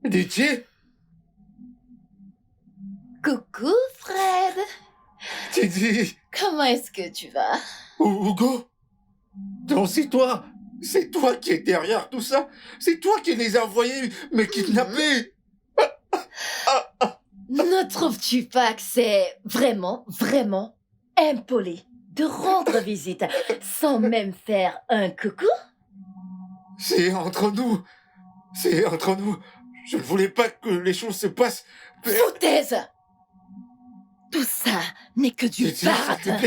DJ? Coucou Fred, Didi? comment est-ce que tu vas? Hugo? Non, c'est toi! C'est toi qui es derrière tout ça! C'est toi qui les as envoyés me kidnapper! Ne trouves-tu pas que c'est vraiment, vraiment impoli de rendre visite sans même faire un coucou? C'est entre nous! C'est entre nous! Je ne voulais pas que les choses se passent! Foutaise! Tout ça n'est que du Didi, baratin.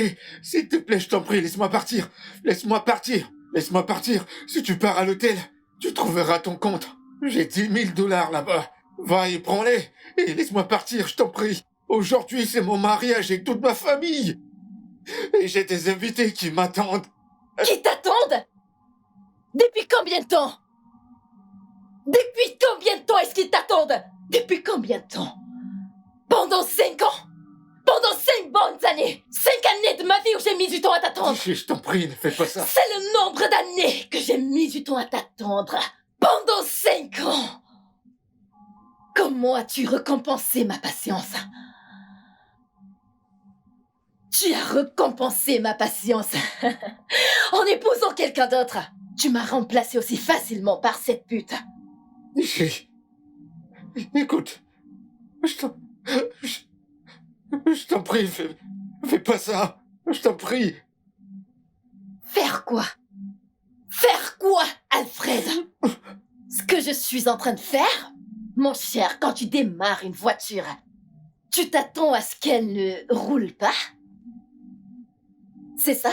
s'il te plaît, je t'en prie, laisse-moi partir! Laisse-moi partir! Laisse-moi partir! Si tu pars à l'hôtel, tu trouveras ton compte! J'ai 10 000 dollars là-bas! Va et prends-les! Et laisse-moi partir, je t'en prie! Aujourd'hui, c'est mon mariage et toute ma famille! Et j'ai des invités qui m'attendent! Qui t'attendent? Depuis combien de temps? Depuis combien de temps est-ce qu'ils t'attendent? Depuis combien de temps? Pendant 5 ans? Pendant 5 bonnes années! 5 années de ma vie où j'ai mis du temps à t'attendre! Je t'en prie, ne fais pas ça! C'est le nombre d'années que j'ai mis du temps à t'attendre! Pendant 5 ans! Comment as-tu récompensé ma patience? Tu as récompensé ma patience en épousant quelqu'un d'autre. Tu m'as remplacé aussi facilement par cette pute. Écoute, je t'en... je t'en prie, fais pas ça! Je t'en prie! Faire quoi? Faire quoi, Alfred? Ce que je suis en train de faire? Mon cher, quand tu démarres une voiture, tu t'attends à ce qu'elle ne roule pas? C'est ça?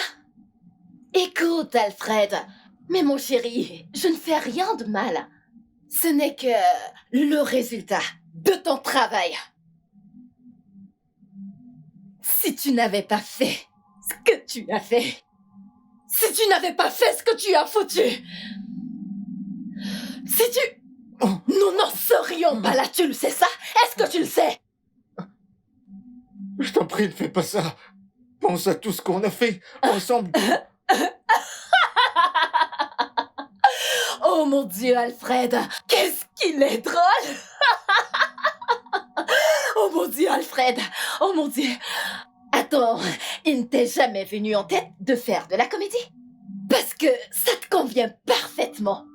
Écoute, Alfred, mais mon chéri, je ne fais rien de mal. Ce n'est que le résultat de ton travail. Si tu n'avais pas fait ce que tu as fait, si tu n'avais pas fait ce que tu as foutu, si tu... Nous n'en serions pas là, tu le sais ça? Est-ce que tu le sais? Je t'en prie, ne fais pas ça! Pense à tout ce qu'on a fait ensemble! Oh mon Dieu, Alfred, qu'est-ce qu'il est drôle! Oh mon Dieu, Alfred, oh mon Dieu. Attends, il ne t'est jamais venu en tête de faire de la comédie? Parce que ça te convient parfaitement.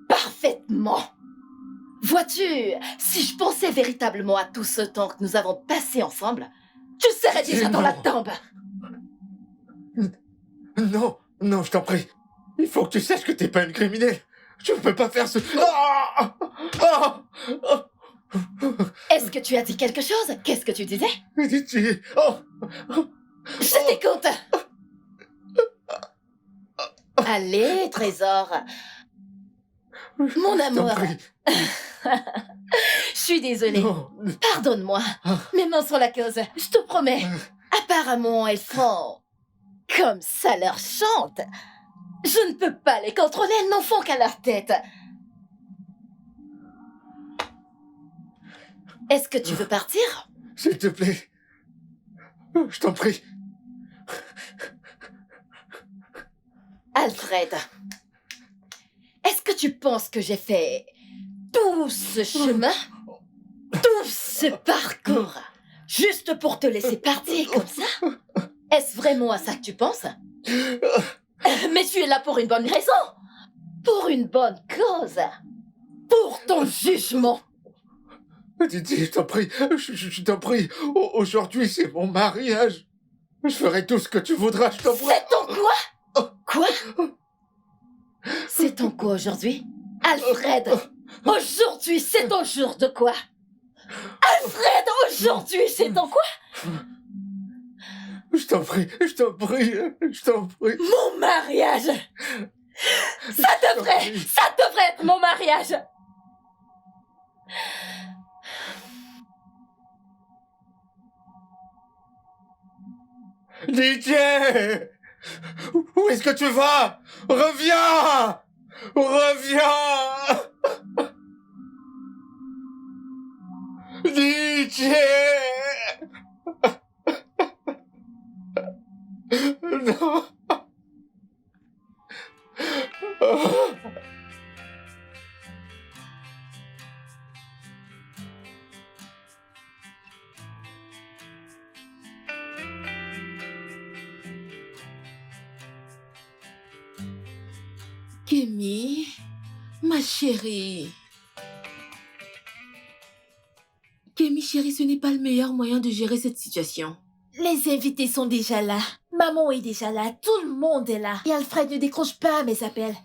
Parfaitement. Vois-tu, si je pensais véritablement à tout ce temps que nous avons passé ensemble, tu serais déjà dans la tombe. Non, non, je t'en prie. Il faut que tu saches que t'es pas une criminelle. Je ne peux pas faire ce... Ah! Ah! Ah! Est-ce que tu as dit quelque chose? Qu'est-ce que tu disais? Oh! Je t'écoute. Allez, trésor. Mon Je t'en amour. prie. Je suis désolée. Non. Pardonne-moi. Mes mains sur la cause. Je te promets. Apparemment, elles font comme ça leur chante. Je ne peux pas les contrôler, elles n'en font qu'à leur tête. Est-ce que tu veux partir? S'il te plaît. Je t'en prie. Alfred, est-ce que tu penses que j'ai fait tout ce chemin, tout ce parcours, juste pour te laisser partir comme ça? Est-ce vraiment à ça que tu penses? Mais tu es là pour une bonne raison, pour une bonne cause, pour ton jugement. Didi, je t'en prie. Je t'en prie. Aujourd'hui, c'est mon mariage. Je ferai tout ce que tu voudras, je t'en prie. C'est ton quoi? Quoi? C'est ton quoi aujourd'hui? Alfred, aujourd'hui c'est ton jour de quoi? Alfred, aujourd'hui c'est ton quoi? Je t'en prie, je t'en prie, je t'en prie. Mon mariage! Ça devrait être mon mariage! DJ! Où est-ce que tu vas? Reviens! Reviens! DJ! Non! Kémy, ma chérie. Kémy, chérie, ce n'est pas le meilleur moyen de gérer cette situation. Les invités sont déjà là. Maman est déjà là. Tout le monde est là. Et Alfred ne décroche pas mes appels.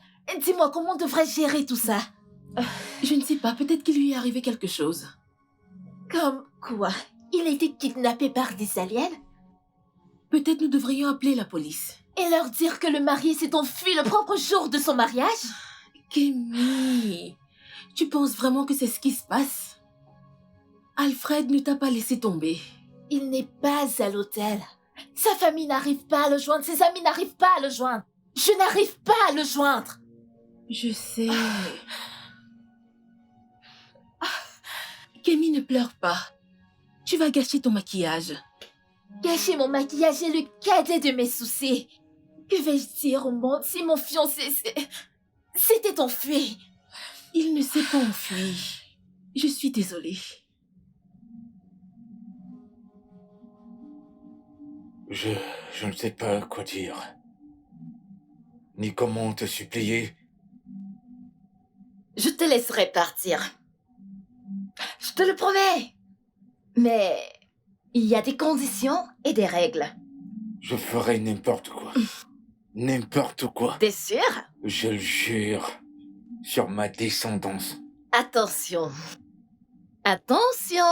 Dis-moi, comment devrais-je gérer tout ça? Je ne sais pas, peut-être qu'il lui est arrivé quelque chose. Comme quoi? Il a été kidnappé par des aliens? Peut-être nous devrions appeler la police. Et leur dire que le marié s'est enfui le propre jour de son mariage? Kémy, tu penses vraiment que c'est ce qui se passe? Alfred ne t'a pas laissé tomber. Il n'est pas à l'hôtel. Sa famille n'arrive pas à le joindre. Ses amis n'arrivent pas à le joindre. Je n'arrive pas à le joindre. Je sais. Kémy, ne pleure pas. Tu vas gâcher ton maquillage. Gâcher mon maquillage est le cadet de mes soucis. Que vais-je dire au monde si mon fiancé s'était enfui? Il ne s'est pas enfui. Je suis désolée. Je ne sais pas quoi dire. Ni comment te supplier. Je te laisserai partir. Je te le promets. Mais il y a des conditions et des règles. Je ferai n'importe quoi. N'importe quoi. T'es sûr? Je le jure. Sur ma descendance. Attention. Attention.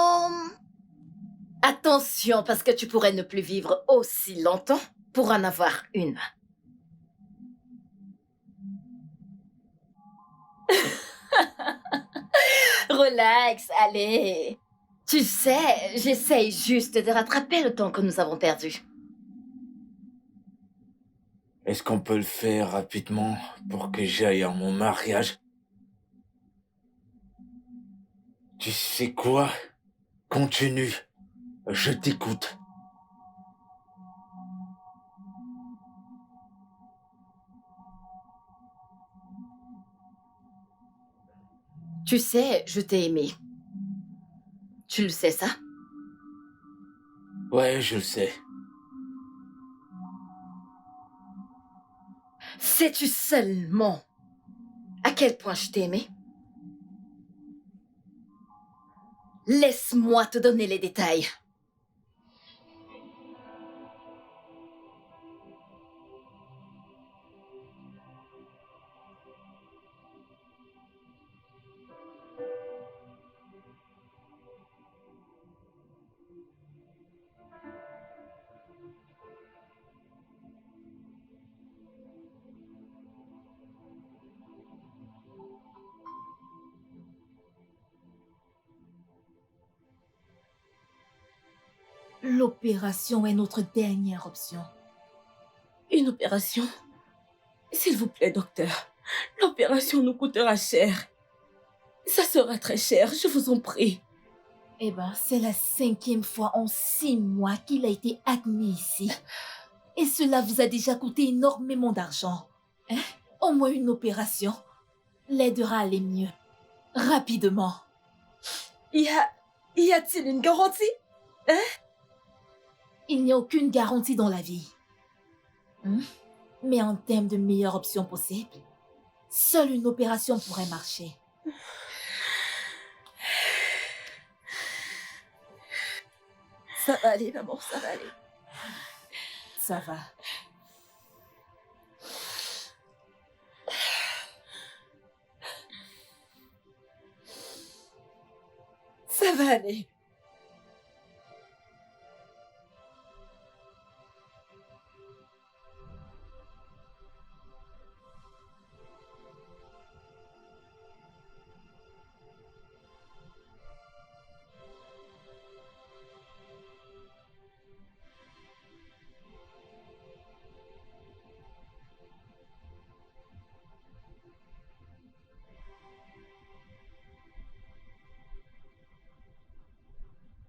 Attention, parce que tu pourrais ne plus vivre aussi longtemps pour en avoir une. Relax, allez. Tu sais, j'essaye juste de rattraper le temps que nous avons perdu. Est-ce qu'on peut le faire rapidement pour que j'aille à mon mariage? Tu sais quoi? Continue. Je t'écoute. Tu sais, je t'ai aimé. Tu le sais, ça? Ouais, je le sais. Sais-tu seulement à quel point je t'ai aimé? Laisse-moi te donner les détails. L'opération est notre dernière option. Une opération? S'il vous plaît, docteur. L'opération nous coûtera cher. Ça sera très cher, je vous en prie. Eh ben, c'est la 5e fois en 6 mois qu'il a été admis ici. Et cela vous a déjà coûté énormément d'argent. Hein? Au moins une opération l'aidera à aller mieux. Rapidement. Y a-t-il une garantie? Hein? Il n'y a aucune garantie dans la vie. Mais en termes de meilleure option possible, seule une opération pourrait marcher. Ça va aller, maman, ça va aller. Ça va. Ça va aller.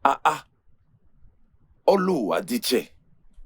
Ah ah. Olu a DJ.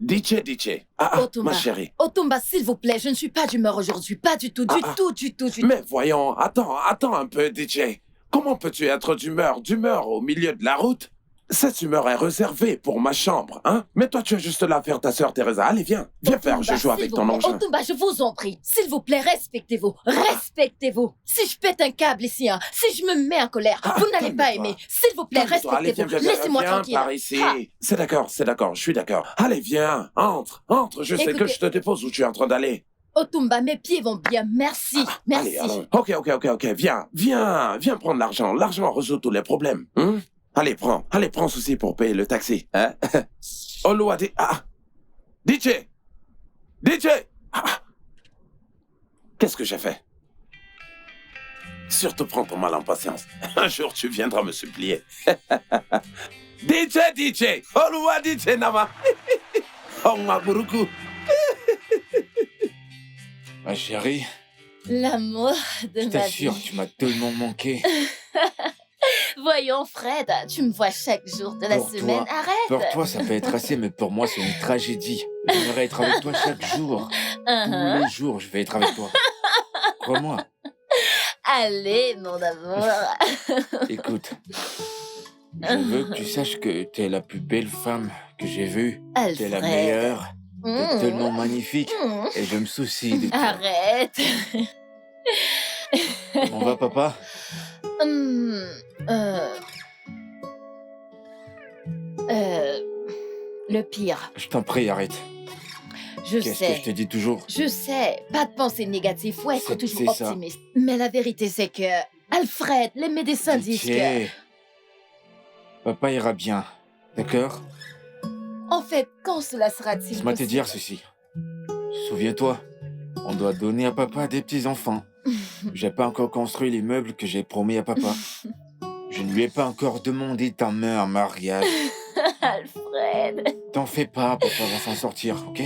DJ. Ah ah, Otumba. ma chérie. Otumba, s'il vous plaît, je ne suis pas d'humeur aujourd'hui. Pas du tout, du tout. Mais voyons, attends un peu, DJ. Comment peux-tu être d'humeur au milieu de la route? Cette humeur est réservée pour ma chambre, hein? Mais toi, tu es juste là à faire ta sœur Teresa. Allez, viens. Viens faire, je joue avec ton engin. Otumba, je vous en prie. S'il vous plaît, respectez-vous. Respectez-vous. Si je pète un câble ici, hein, si je me mets en colère, vous n'allez pas aimer. S'il vous plaît, Allez, viens, respectez-vous. Laissez-moi tranquille. Par ici. C'est d'accord, je suis d'accord. Allez, viens, entre. Je sais que je te dépose où tu es en train d'aller. Otumba, mes pieds vont bien, merci. Merci. Allez, ok, viens prendre l'argent. L'argent résout tous les problèmes. Hein? Allez, prends ceci pour payer le taxi. Hein? Olu a dit... DJ! Qu'est-ce que j'ai fait? Surtout prends ton mal en patience. Un jour, tu viendras me supplier. DJ! Olu a DJ Nama! Oh, ma buruku! Ma chérie, L'amour de je ma t'assure, vie. tu m'as tellement manqué. Voyons, Fred, tu me vois chaque jour de la Pour semaine. toi, Arrête. Pour toi, ça peut être assez, mais pour moi, c'est une tragédie. J'aimerais être avec toi chaque jour. Uh-huh. Tous les jours, je vais être avec toi. Crois-moi. Allez, mon amour. Écoute, je veux que tu saches que t'es la plus belle femme que j'ai vue. T'es la Alfred. meilleure. T'es Mmh. tellement magnifique. Mmh. Et je me soucie de toi. Arrête. On va, papa? Hum, le pire, Je t'en prie, arrête. je Qu'est-ce que je te sais. dis toujours? Je sais, pas de pensée négative, faut être C'est toujours ça. optimiste. Mais la vérité, c'est que, Alfred, les médecins disent que... Pitié. Papa ira bien. D'accord? En fait, quand cela sera-t-il Laisse-moi te possible? dire ceci. Souviens-toi, on doit donner à papa des petits-enfants. J'ai pas encore construit les meubles que j'ai promis à papa. Je ne lui ai pas encore demandé ta main en mariage. Alfred, T'en fais pas, papa va s'en sortir, ok?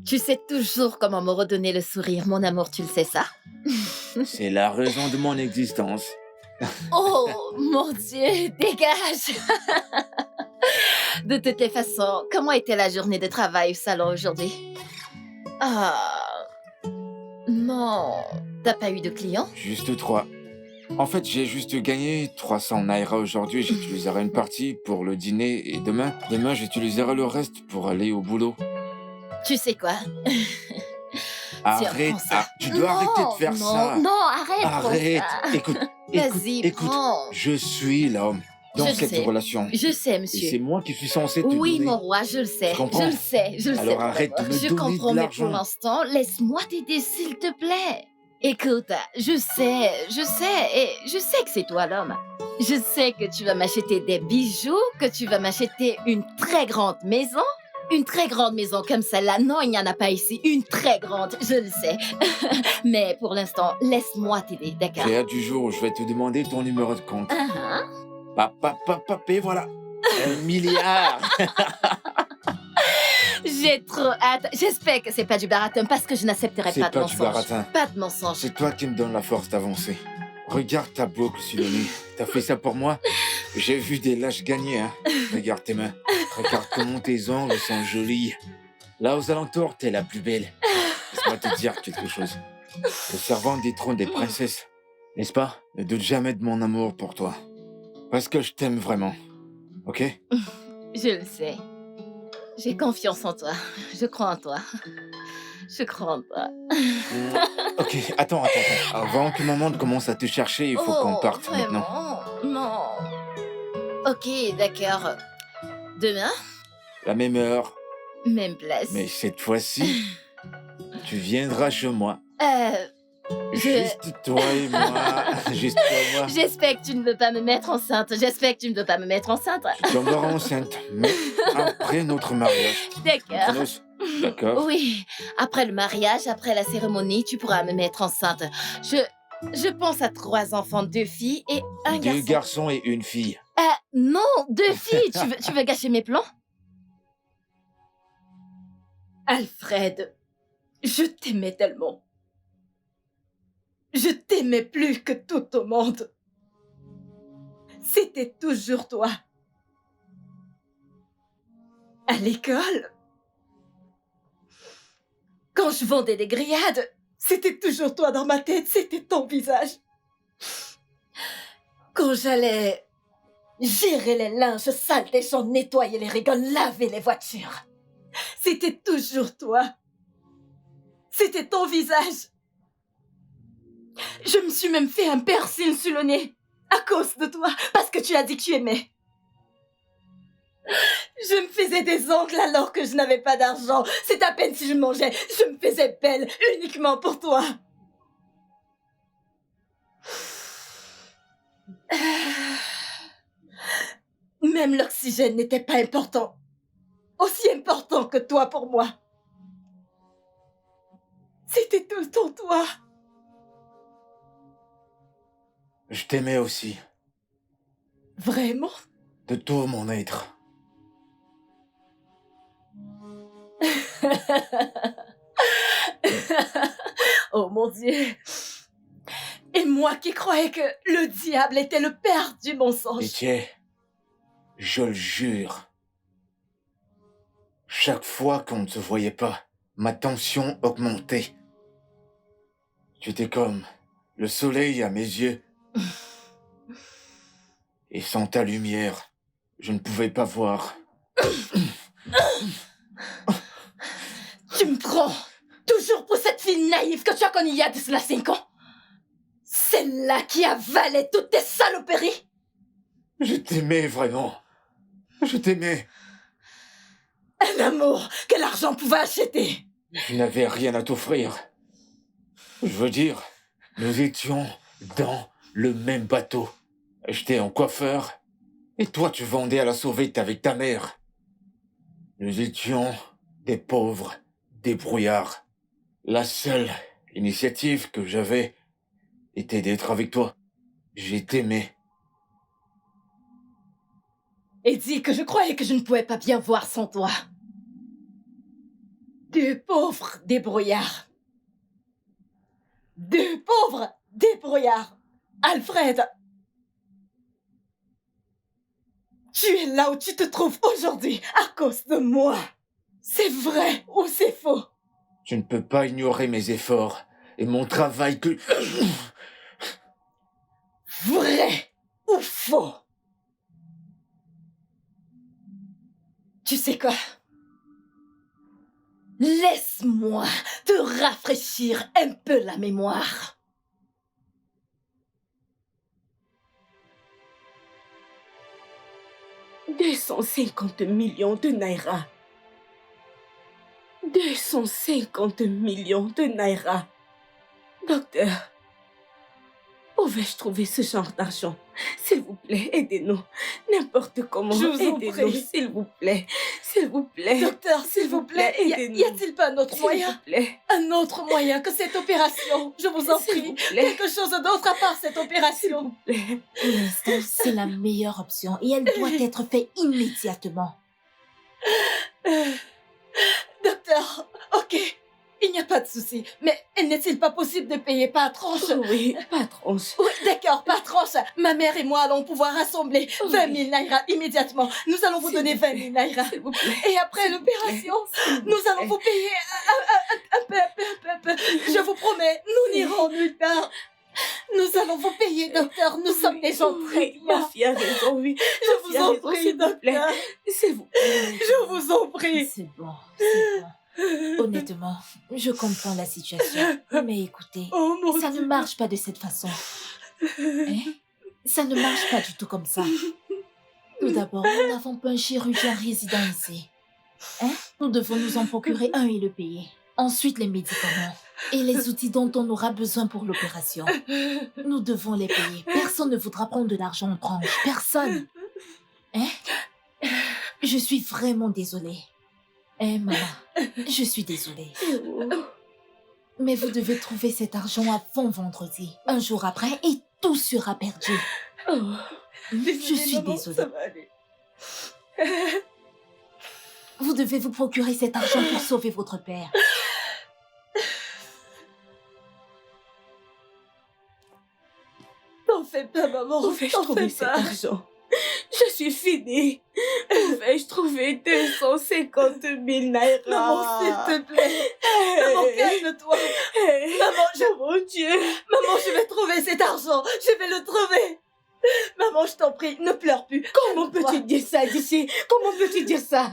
tu sais toujours comment me redonner le sourire, mon amour, tu le sais ça? C'est la raison de mon existence. Oh, mon Dieu, dégage! De toutes les façons, comment était la journée de travail au salon aujourd'hui? Ah... Non, t'as pas eu de clients? Juste 3. En fait, j'ai juste gagné 300 naira aujourd'hui. J'utiliserai une partie pour le dîner et demain, j'utiliserai le reste pour aller au boulot. Tu sais quoi? Arrête, prends ça. tu dois arrêter de faire ça. Non, arrête, prends Arrête, ça. écoute, Vas-y, écoute. prends. Je suis l'homme dans Je cette sais. relation. Je sais, Et monsieur. c'est moi qui suis censé te Oui, donner. mon roi, je le sais. Tu comprends? Je le sais. Alors mon arrête de amour. me Je donner comprends, de mais l'argent. pour l'instant, laisse-moi t'aider, s'il te plaît. Écoute, je sais, et je sais que c'est toi l'homme. Je sais que tu vas m'acheter des bijoux, que tu vas m'acheter une très grande maison. Une très grande maison comme celle-là. Non, il n'y en a pas ici. Une très grande, je le sais. Mais pour l'instant, laisse-moi t'aider, d'accord? J'ai hâte du jour où je vais te demander ton numéro de compte. Et voilà. 1 milliard. J'ai trop hâte. J'espère que c'est pas du baratin parce que je n'accepterai C'est pas de pas du mensonge. baratin. Pas de mensonge. C'est toi qui me donnes la force d'avancer. Regarde ta boucle sur le nez. T'as fait ça pour moi? J'ai vu des lâches gagner, hein. Regarde tes mains. Regarde comment tes ongles sont jolis. Là, aux alentours, t'es la plus belle. Laisse-moi te dire quelque chose. Le servant détrône des princesses. N'est-ce pas? Ne doute jamais de mon amour pour toi. Parce que je t'aime vraiment. Ok? Je le sais. J'ai confiance en toi. Je crois en toi. Je crois en toi. Ok, attends. Avant que maman commence à te chercher, il faut qu'on parte maintenant. Vraiment? Non. Ok, d'accord. Demain, La même heure, même place. mais cette fois-ci, tu viendras chez moi. Je- Juste toi et moi. Juste toi et moi. J'espère que tu ne veux pas me mettre enceinte. Tu tomberas enceinte, mais après notre mariage. D'accord. Kronos, d'accord? Oui, après le mariage, après la cérémonie, tu pourras me mettre enceinte. Je pense à 3 enfants, 2 filles et un 2 garçon. garçons et une fille. Non, 2 filles. Tu veux gâcher mes plans? Alfred, je t'aimais tellement. Je t'aimais plus que tout au monde. C'était toujours toi. À l'école, quand je vendais des grillades, c'était toujours toi dans ma tête, c'était ton visage. Quand j'allais gérer les linges sales des gens, nettoyer les rigoles, laver les voitures. C'était toujours toi. C'était ton visage. Je me suis même fait un piercing sur le nez à cause de toi, parce que tu as dit que tu aimais. Je me faisais des ongles alors que je n'avais pas d'argent. C'est à peine si je mangeais. Je me faisais belle uniquement pour toi. Même l'oxygène n'était pas important. Aussi important que toi pour moi. C'était tout le temps toi. Je t'aimais aussi, Vraiment? de tout mon être. Oh mon Dieu. Et moi qui croyais que le diable était le père du mensonge. Pitié, je le jure. Chaque fois qu'on ne se voyait pas, ma tension augmentait. Tu étais comme le soleil à mes yeux. Et sans ta lumière, je ne pouvais pas voir. Tu me prends toujours pour cette fille naïve que tu as connue il y a de cela 5 ans. Celle-là qui avalait toutes tes saloperies. Je t'aimais vraiment. Je t'aimais. Un amour que l'argent pouvait acheter. Je n'avais rien à t'offrir. Je veux dire, nous étions dans le même bateau. J'étais en coiffeur, et toi tu vendais à la sauvette avec ta mère. Nous étions des pauvres débrouillards. La seule initiative que j'avais était d'être avec toi. J'ai t'aimé. Et dis que je croyais que je ne pouvais pas bien voir sans toi. Deux pauvres débrouillards. Deux pauvres débrouillards. Alfred, tu es là où tu te trouves aujourd'hui à cause de moi. C'est vrai ou c'est faux? Tu ne peux pas ignorer mes efforts et mon travail que... Vrai ou faux? Tu sais quoi? Laisse-moi te rafraîchir un peu la mémoire. « 250 millions de naira. 250 millions de naira. Docteur, où vais-je trouver ce genre d'argent? S'il vous plaît, aidez-nous. N'importe comment, Je vous en aidez-nous, prie. s'il vous plaît. S'il vous plaît. Docteur, s'il vous plaît, aidez-nous. y a-t-il pas un autre S'il moyen? vous plaît. Un autre moyen que cette opération? Je vous en S'il prie. vous plaît. Quelque chose d'autre à part cette S'il opération. vous plaît. Pour l'instant, c'est la meilleure option et elle doit être faite immédiatement. Docteur, ok, il n'y a pas de souci. Mais n'est-il pas possible de payer par tranche? Oui, pas tranche. Oui, d'accord, par tranche. Ma mère et moi allons pouvoir rassembler 20 000 naira immédiatement. Nous allons vous S'il donner vous 20 plaît. 000 naira. S'il vous plaît. Et après l'opération, nous allons vous payer un peu. Je vous promets, nous n'irons nulle part. Nous allons vous payer, docteur. Nous sommes des gens très Oui, ma bien. fille a raison, oui. Je vous en prie, s'il vous plaît. docteur. S'il vous plaît. Je vous en prie. C'est bon, c'est bon. Honnêtement, je comprends la situation. Mais écoutez, Oh mon ça ne Dieu. marche pas de cette façon. Hein? Ça ne marche pas du tout comme ça. Tout d'abord, nous n'avons pas un chirurgien résident ici. Hein? Nous devons nous en procurer un et le payer. Ensuite, les médicaments et les outils dont on aura besoin pour l'opération. Nous devons les payer. Personne ne voudra prendre de l'argent en tranche. Personne. Hein? Je suis vraiment désolée. Hein, maman? Je suis désolée. Mais vous devez trouver cet argent avant vendredi. Un jour après, et tout sera perdu. Oh. Je suis désolée. Ça va aller. Vous devez vous procurer cet argent pour sauver votre père. T'en fais pas, maman. Où vais-je T'en trouver fais cet pas. argent? Je suis finie. Où vais-je trouver 250 000 naira? Maman, s'il te plaît. Maman, calme-toi. Maman, Oh mon Dieu. Maman, je vais trouver cet argent. Je vais le trouver. Maman, je t'en prie, ne pleure plus. Comment peux-tu dire ça d'ici? Comment peux-tu dire ça?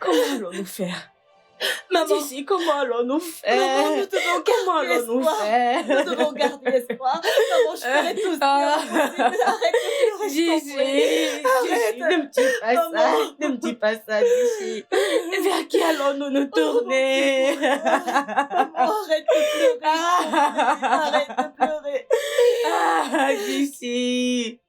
Comment allons-nous faire? Maman, D'ici, comment allons-nous faire? maman, nous devons Comment garder allons-nous espoir. faire? Nous devons garder espoir. Maman, je ferai tout ce qui est possible. Arrête de pleurer, je t'en Gigi, prie. Arrête. ne me dis pas ça, Maman. ne me dis pas ça, Gigi. Vers qui allons-nous nous tourner? Maman, arrête de pleurer. je t'en prie. Arrête de pleurer. Ah, Gigi.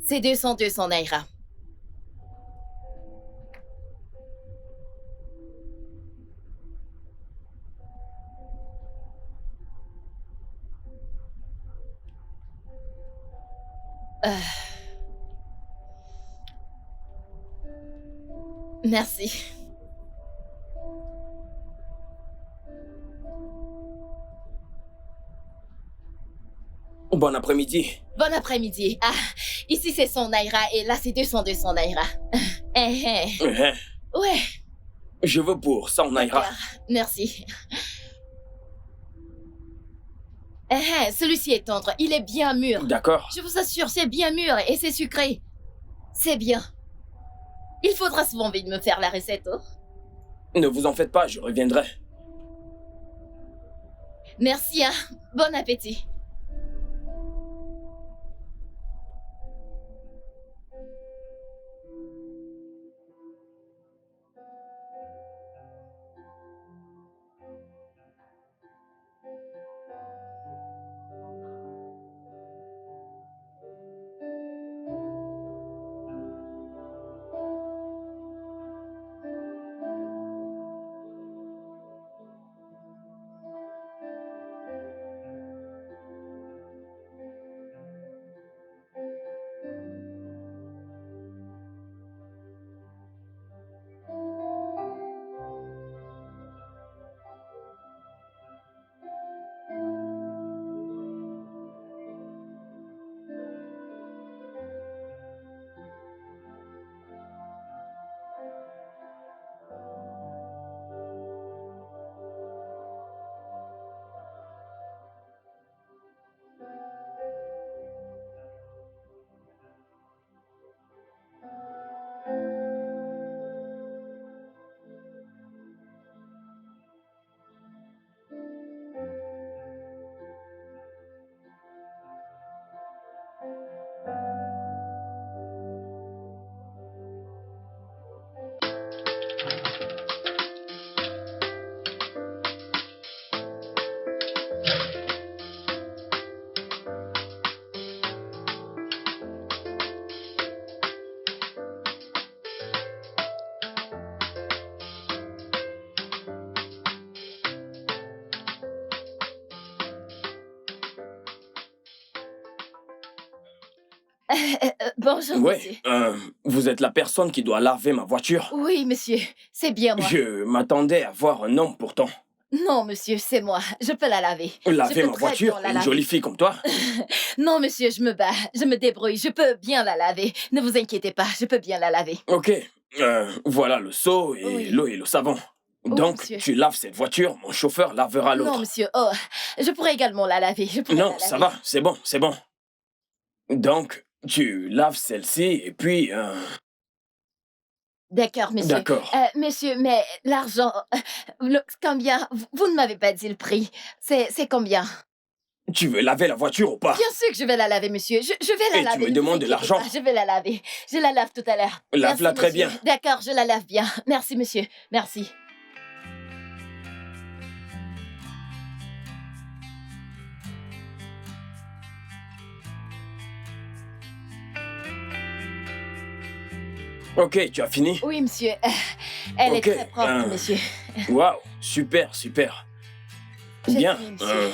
C'est 200 Naira. Merci. Bon après-midi. Bon après-midi. Ah, ici c'est 100 Naira et là c'est 200 Naira. Ouais, Je veux pour 100 Naira. d'accord. Merci. Celui-ci est tendre, il est bien mûr. D'accord. Je vous assure, c'est bien mûr et c'est sucré. C'est bien. Il faudra souvent vite me faire la recette, oh. Ne vous en faites pas, je reviendrai. Merci, hein. Bon appétit. Bonjour, monsieur. Ouais, vous êtes la personne qui doit laver ma voiture. Oui, monsieur, c'est bien moi. Je m'attendais à voir un homme pourtant. Non, monsieur, c'est moi. Je peux la laver. Je Laver peux ma très voiture, bien la une laver. jolie fille comme toi. Non, monsieur, je me bats. Je me débrouille. Je peux bien la laver. Ne vous inquiétez pas, je peux bien la laver. Ok, voilà le seau et Oui. l'eau et le savon. Oui, Donc, monsieur. tu laves cette voiture, mon chauffeur lavera Non, l'autre. monsieur, oh, je pourrais également la laver. Je pourrais Non, la ça laver. va, c'est bon, c'est bon. Donc, tu laves celle-ci et puis... D'accord, monsieur. D'accord. Monsieur, mais l'argent, combien? Vous ne m'avez pas dit le prix. C'est combien? Tu veux laver la voiture ou pas? Bien sûr que je vais la laver, monsieur. Je vais la Et tu laver. me ne vous demandes de inquiétez l'argent? pas, je vais la laver. Je la lave tout à l'heure. Lave-la Merci, très monsieur. bien. D'accord, je la lave bien. Merci, monsieur. Merci. Ok, tu as fini? Oui, monsieur. Elle Ok, est très propre, monsieur. Waouh, super, super. J'ai Bien. fini, monsieur.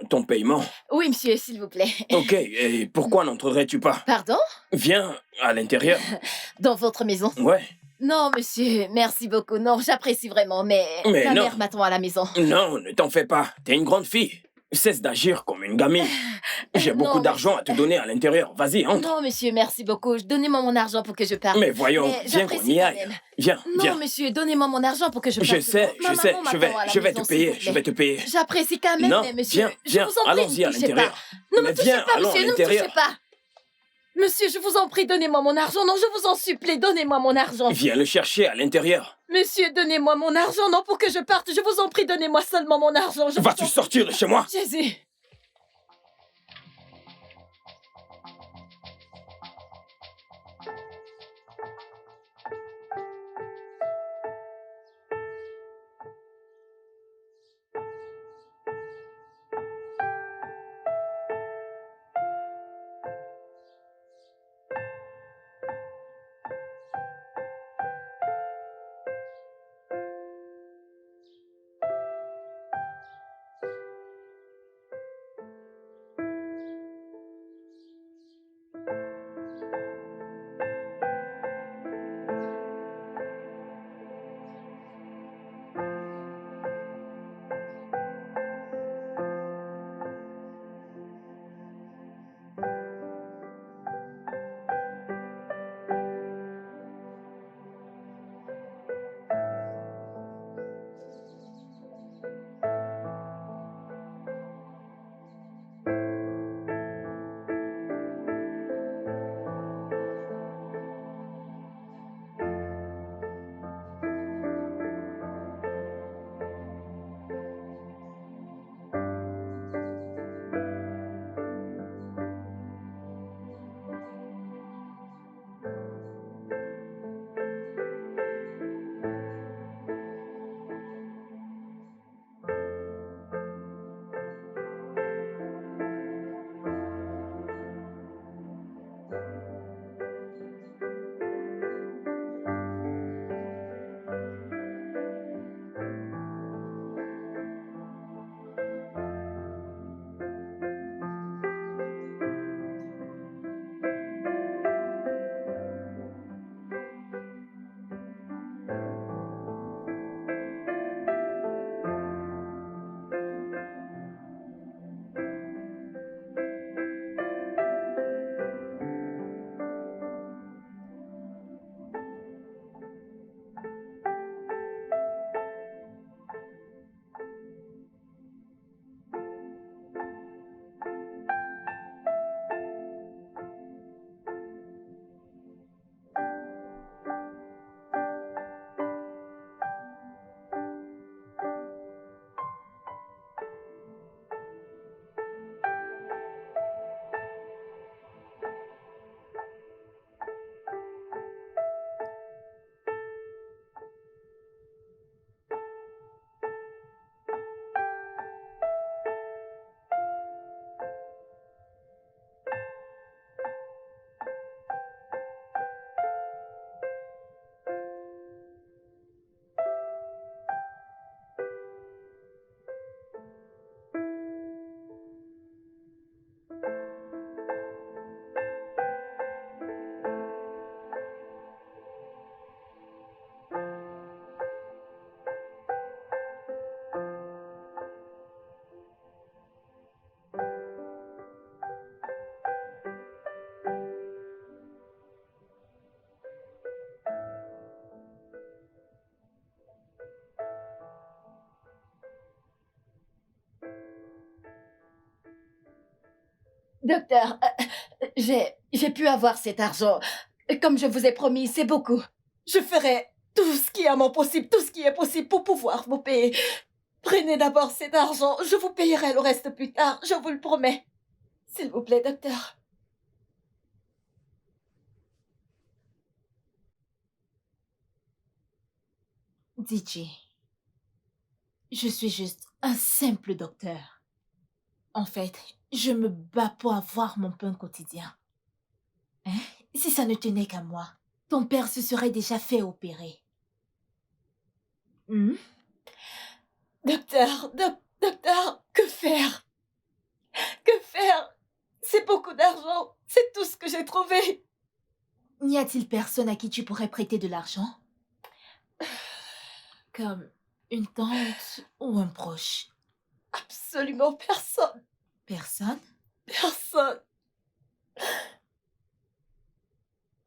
Ton paiement. Oui, monsieur, s'il vous plaît. Ok, et pourquoi n'entrerais-tu pas? Pardon? Viens à l'intérieur. Dans votre maison? Ouais. Non, monsieur, merci beaucoup. Non, j'apprécie vraiment, mais Mais ma non. mère m'attend à la maison. Non, ne t'en fais pas. T'es une grande fille. Cesse d'agir comme une gamine. J'ai beaucoup Non, d'argent à te donner à l'intérieur. Vas-y, entre. Non, monsieur, merci beaucoup. Donnez-moi mon argent pour que je parte. Mais voyons, Mais viens qu'on j'apprécie y quand aille. même. Viens, Non, viens. monsieur, donnez-moi mon argent pour que je parte. Je sais, Ma je sais. maman Je m'attend à la vais te maison, s'il vous payer. plaît. Je vais te payer. J'apprécie quand même, Non, mais monsieur, viens, je viens. vous en prie, Allons-y à ne touchez l'intérieur. pas. Ne me Mais touchez viens, pas, allons à monsieur, ne me touchez l'intérieur. pas. Monsieur, je vous en prie, donnez-moi mon argent. Non, je vous en supplie, donnez-moi mon argent. Viens le chercher à l'intérieur. Monsieur, donnez-moi mon argent. Non, pour que je parte, je vous en prie, donnez-moi seulement mon argent. Je Vas-tu vous en- sortir de chez moi? Jésus. Docteur, j'ai pu avoir cet argent. Comme je vous ai promis, c'est beaucoup. Je ferai tout ce qui est à mon possible, tout ce qui est possible pour pouvoir vous payer. Prenez d'abord cet argent, je vous payerai le reste plus tard, je vous le promets. S'il vous plaît, docteur. DJ, je suis juste un simple docteur. En fait, je me bats pour avoir mon pain quotidien. Hein? Si ça ne tenait qu'à moi, ton père se serait déjà fait opérer. Hmm? Docteur, que faire? Que faire? C'est beaucoup d'argent. C'est tout ce que j'ai trouvé. N'y a-t-il personne à qui tu pourrais prêter de l'argent? Comme une tante ou un proche? Absolument personne. Personne? Personne.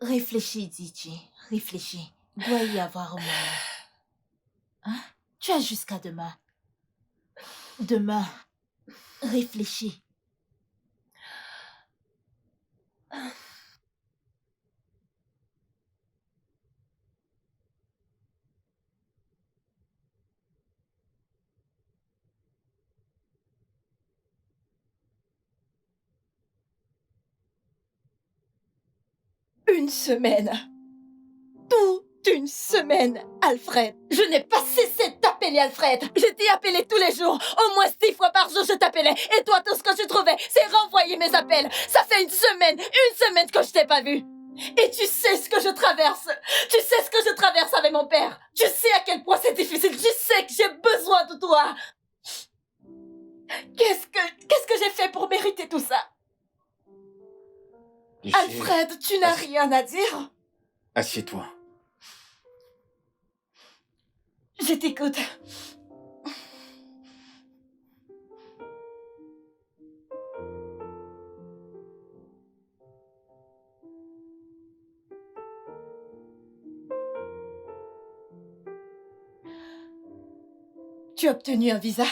Réfléchis, DJ. Réfléchis. Il doit y avoir un moyen. Hein? Tu as jusqu'à demain. Demain. Réfléchis. Une semaine. Toute une semaine, Alfred. Je n'ai pas cessé de t'appeler, Alfred. Je t'ai appelé tous les jours. Au moins 6 fois par jour, je t'appelais. Et toi, tout ce que tu trouvais, c'est renvoyer mes appels. Ça fait une semaine que je t'ai pas vu. Et tu sais ce que je traverse. Tu sais ce que je traverse avec mon père. Tu sais à quel point c'est difficile. Tu sais que j'ai besoin de toi. Qu'est-ce que j'ai fait pour mériter tout ça? DJ, Alfred, tu n'as rien à dire? assieds-toi. Je t'écoute. Tu as obtenu un visa.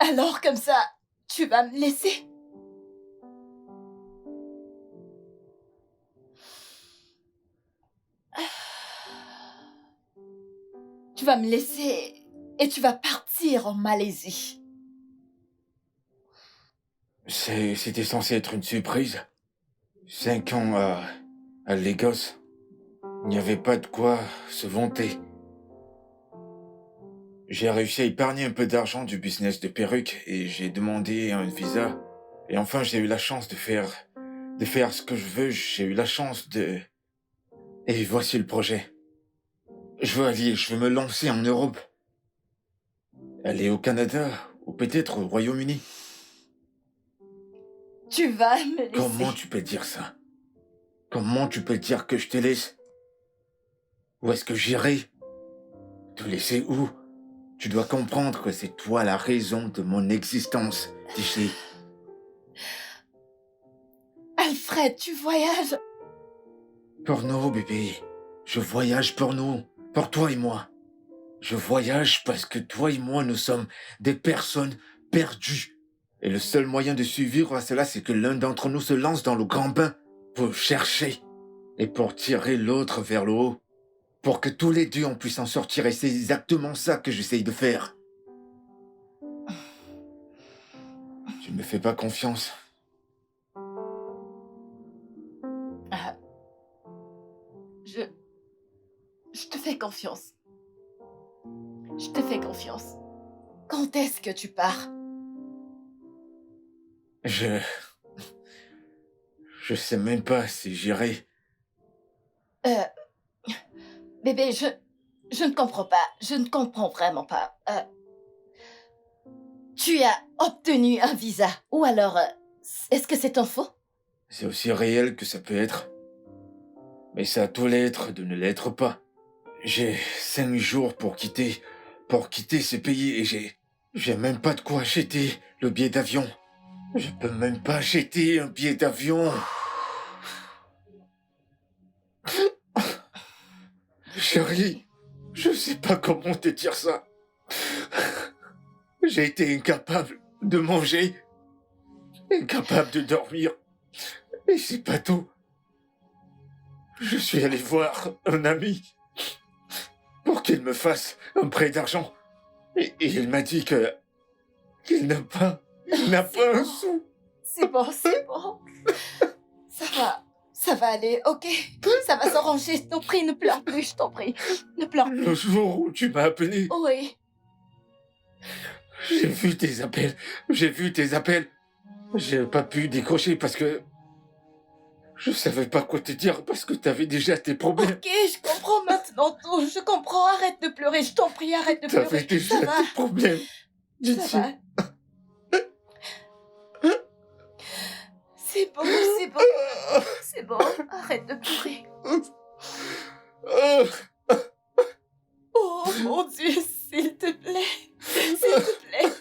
Alors, comme ça, tu vas me laisser? Tu vas me laisser et tu vas partir en Malaisie. C'était censé être une surprise. 5 ans à Lagos. Il n'y avait pas de quoi se vanter. J'ai réussi à épargner un peu d'argent du business de perruques et j'ai demandé un visa. Et enfin, j'ai eu la chance de faire ce que je veux. J'ai eu la chance de... Et voici le projet. Je veux me lancer en Europe. Aller au Canada ou peut-être au Royaume-Uni. Tu vas me laisser. Comment tu peux dire ça? Comment tu peux dire que je te laisse? Où est-ce que j'irai? Te laisser où? Tu dois comprendre que c'est toi la raison de mon existence, DJ. Alfred, tu voyages. Pour nous, bébé. Je voyage pour nous. Pour toi et moi. Je voyage parce que toi et moi, nous sommes des personnes perdues. Et le seul moyen de survivre à cela, c'est que l'un d'entre nous se lance dans le grand bain pour chercher et pour tirer l'autre vers le haut. Pour que tous les deux on puisse en sortir. Et c'est exactement ça que j'essaye de faire. Tu ne me fais pas confiance. Je te fais confiance. Je te fais confiance. Quand est-ce que tu pars? Je sais même pas si j'irai. Bébé, je ne comprends pas. Je ne comprends vraiment pas. Tu as obtenu un visa. Ou alors, est-ce que c'est un faux? C'est aussi réel que ça peut être. Mais ça a tout l'être de ne l'être pas. J'ai 5 jours pour quitter ce pays et j'ai même pas de quoi acheter le billet d'avion. Je peux même pas acheter un billet d'avion. Chérie, je sais pas comment te dire ça. J'ai été incapable de manger, incapable de dormir. Et c'est pas tout. Je suis allé voir un ami pour qu'il me fasse un prêt d'argent. Et il m'a dit qu'il n'a pas un sou. C'est bon. Ça va aller, ok? Ça va s'arranger, je t'en prie, ne pleure plus, je t'en prie. Ne pleure plus. Le jour où tu m'as appelé, Oui. j'ai vu tes appels. J'ai pas pu décrocher parce que Je savais pas quoi te dire parce que t'avais déjà tes problèmes. Ok, je comprends maintenant tout. Je comprends. Arrête de pleurer. Je t'en prie, arrête de T'avais pleurer. déjà Ça va. tes problèmes. Ça Didi. va. C'est bon, c'est bon. C'est bon. Arrête de pleurer. Oh mon Dieu, s'il te plaît. S'il te plaît.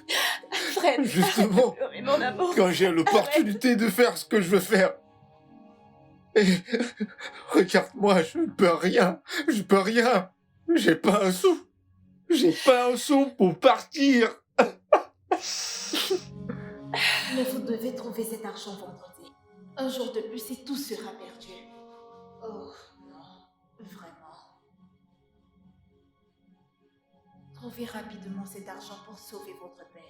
Alfred, Justement, arrête de pleurer, mon amour. quand j'ai l'opportunité de faire ce que je veux faire. Et regarde-moi, je ne peux rien. Je peux rien. J'ai pas un sou. J'ai pas un sou pour partir. Mais vous devez trouver cet argent vendredi. Un jour de plus et tout sera perdu. Oh non, vraiment. Trouvez rapidement cet argent pour sauver votre père.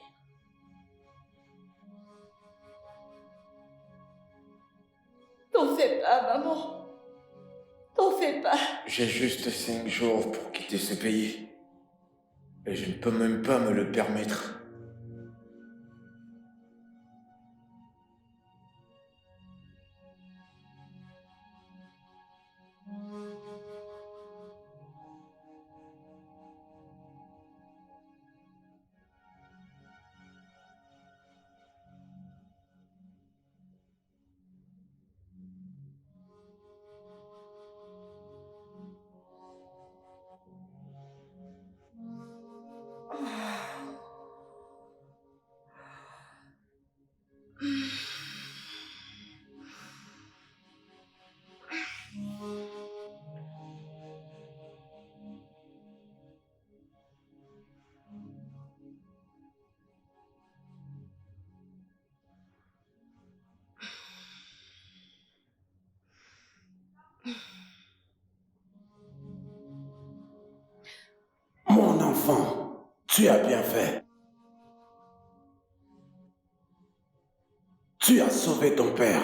T'en fais pas, maman. T'en fais pas. J'ai juste 5 jours pour quitter ce pays. Et je ne peux même pas me le permettre. Mon enfant, tu as bien fait. Tu as sauvé ton père.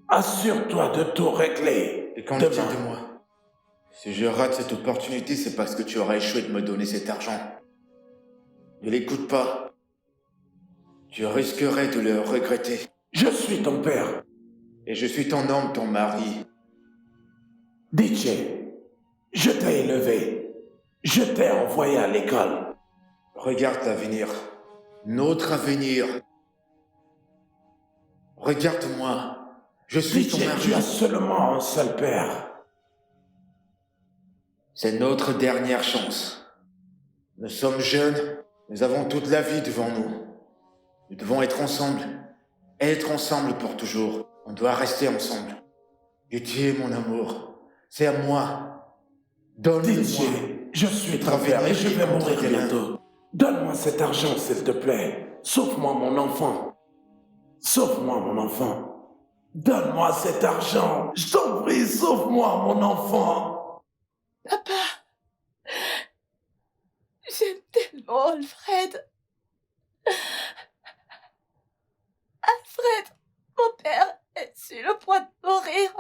Assure-toi de tout régler. Et qu'en demain. est-il de moi? Si je rate cette opportunité, c'est parce que tu auras échoué de me donner cet argent. Ne l'écoute pas. Tu risquerais de le regretter. Je suis ton père. Et je suis ton homme, ton mari. DJ, je t'ai élevé. Je t'ai envoyé à l'école. Regarde l'avenir. Notre avenir. Regarde-moi. Je suis ton DJ, mari. tu as seulement un seul père. C'est notre dernière chance. Nous sommes jeunes. Nous avons toute la vie devant nous. Nous devons être ensemble. Être ensemble pour toujours. On doit rester ensemble. Pitié, mon amour. C'est à moi. Donne-le-moi. DJ, je suis Notre ton père et avenir je est vais entre mourir tes mains. bientôt. Donne-moi cet argent, s'il te plaît. Sauve-moi, mon enfant. Sauve-moi, mon enfant. Donne-moi cet argent. Je t'en prie, sauve-moi, mon enfant. Papa. J'aime tellement Alfred. Alfred, mon père est sur le point de mourir.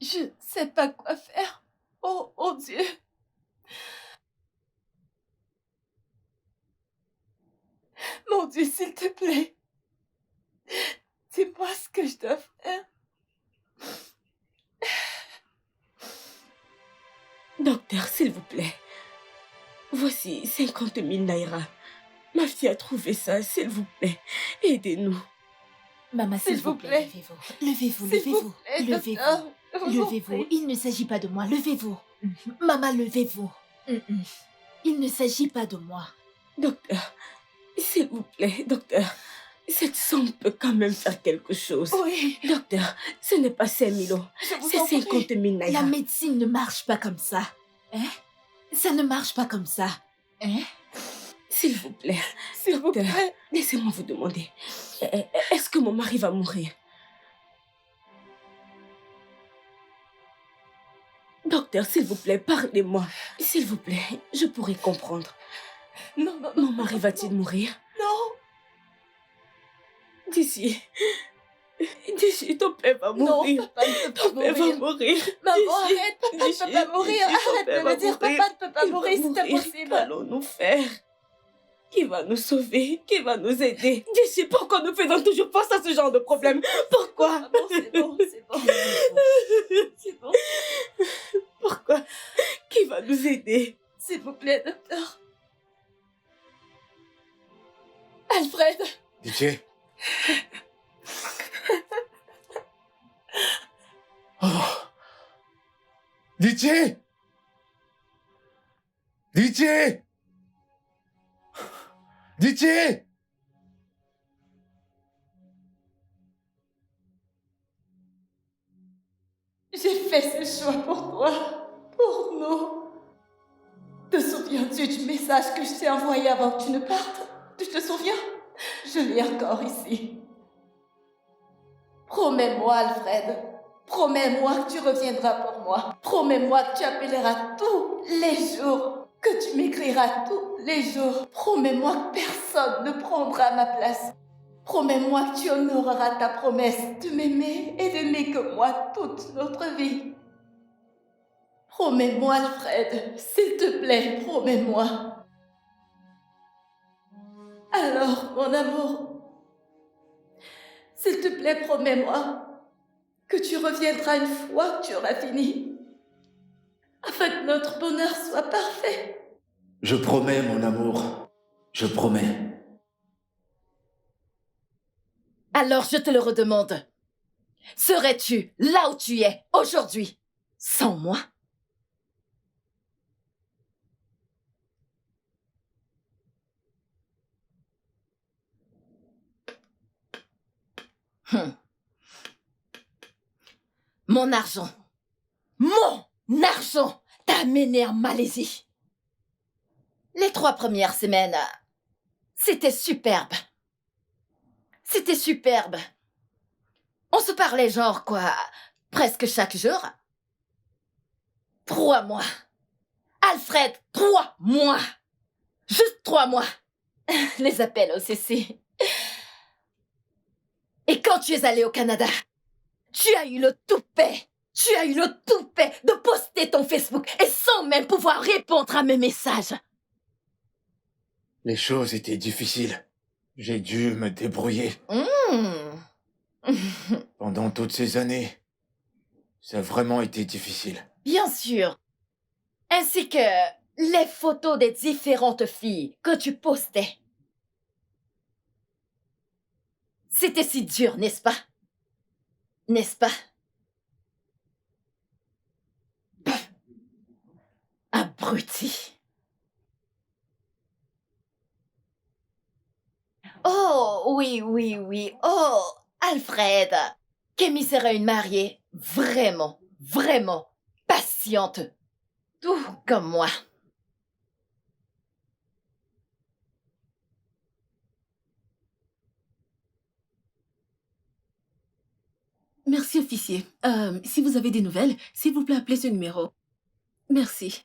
Je ne sais pas quoi faire. Oh, mon Dieu. Mon Dieu, s'il te plaît. Dis-moi ce que je dois faire. Docteur, s'il vous plaît. Voici 50 000 naira. Ma fille a trouvé ça, s'il vous plaît. Aidez-nous. Maman, s'il vous plaît, levez-vous. S'il vous Levez-vous, plaît, levez-vous. docteur, je vous en Levez-vous. prie. Il ne s'agit pas de moi. Levez-vous. Maman, levez-vous. Il ne s'agit pas de moi. Docteur, s'il vous plaît, docteur. cette somme peut quand même faire quelque chose. Oui, Docteur, ce n'est pas 5 000 euros, je vous c'est en prie. 50 000 La naira. médecine ne marche pas comme ça. Hein? Ça ne marche pas comme ça. Hein? S'il vous plaît, S'il vous docteur, plaît. laissez-moi vous demander. Est-ce que mon mari va mourir? Docteur, s'il vous plaît, parlez-moi. S'il vous plaît, je pourrais comprendre. Non, non, Mon mari va-t-il mourir? non. D'ici, ton père va Non, mourir. papa ne peut pas Ton père va mourir. mourir. Maman, D'ici, arrête, papa ne d'ici, peut pas mourir. d'ici, ton Arrête père de va me dire, mourir. papa ne peut pas Il va mourir, c'est mourir. impossible. Qu'allons-nous faire? Qui va nous sauver? Qui va nous aider? D'ici, pourquoi nous faisons toujours face à ce genre de problème? Pourquoi? Maman, c'est bon, c'est bon. C'est bon. Pourquoi? Qui va nous aider? S'il vous plaît, docteur. Alfred, DJ. Oh. DJ. DJ. DJ. j'ai fait ce choix pour toi, pour nous. Te souviens-tu du message que je t'ai envoyé avant que tu ne partes? Tu te souviens? Je l'ai encore ici. Promets-moi, Alfred. Promets-moi que tu reviendras pour moi. Promets-moi que tu appelleras tous les jours. Que tu m'écriras tous les jours. Promets-moi que personne ne prendra ma place. Promets-moi que tu honoreras ta promesse de m'aimer et d'aimer que moi toute notre vie. Promets-moi, Alfred. S'il te plaît, promets-moi. Alors, mon amour, s'il te plaît, promets-moi que tu reviendras une fois que tu auras fini, afin que notre bonheur soit parfait. Je promets, mon amour. Je promets. Alors je te le redemande. Serais-tu là où tu es aujourd'hui, sans moi? Mon argent t'a amené en Malaisie. Les 3 premières semaines, c'était superbe. C'était superbe. On se parlait genre quoi, presque chaque jour. 3 mois. Alfred, 3 mois. Juste 3 mois. Les appels au CC. Et quand tu es allé au Canada, tu as eu le toupet de poster ton Facebook et sans même pouvoir répondre à mes messages. Les choses étaient difficiles. J'ai dû me débrouiller. Pendant toutes ces années, ça a vraiment été difficile. Bien sûr. Ainsi que les photos des différentes filles que tu postais. C'était si dur, n'est-ce pas? N'est-ce pas? Abruti. Oh, oui. Oh, Alfred. Kémy serait une mariée vraiment patiente. Tout comme moi. Merci, officier. Si vous avez des nouvelles, s'il vous plaît, appelez ce numéro. Merci.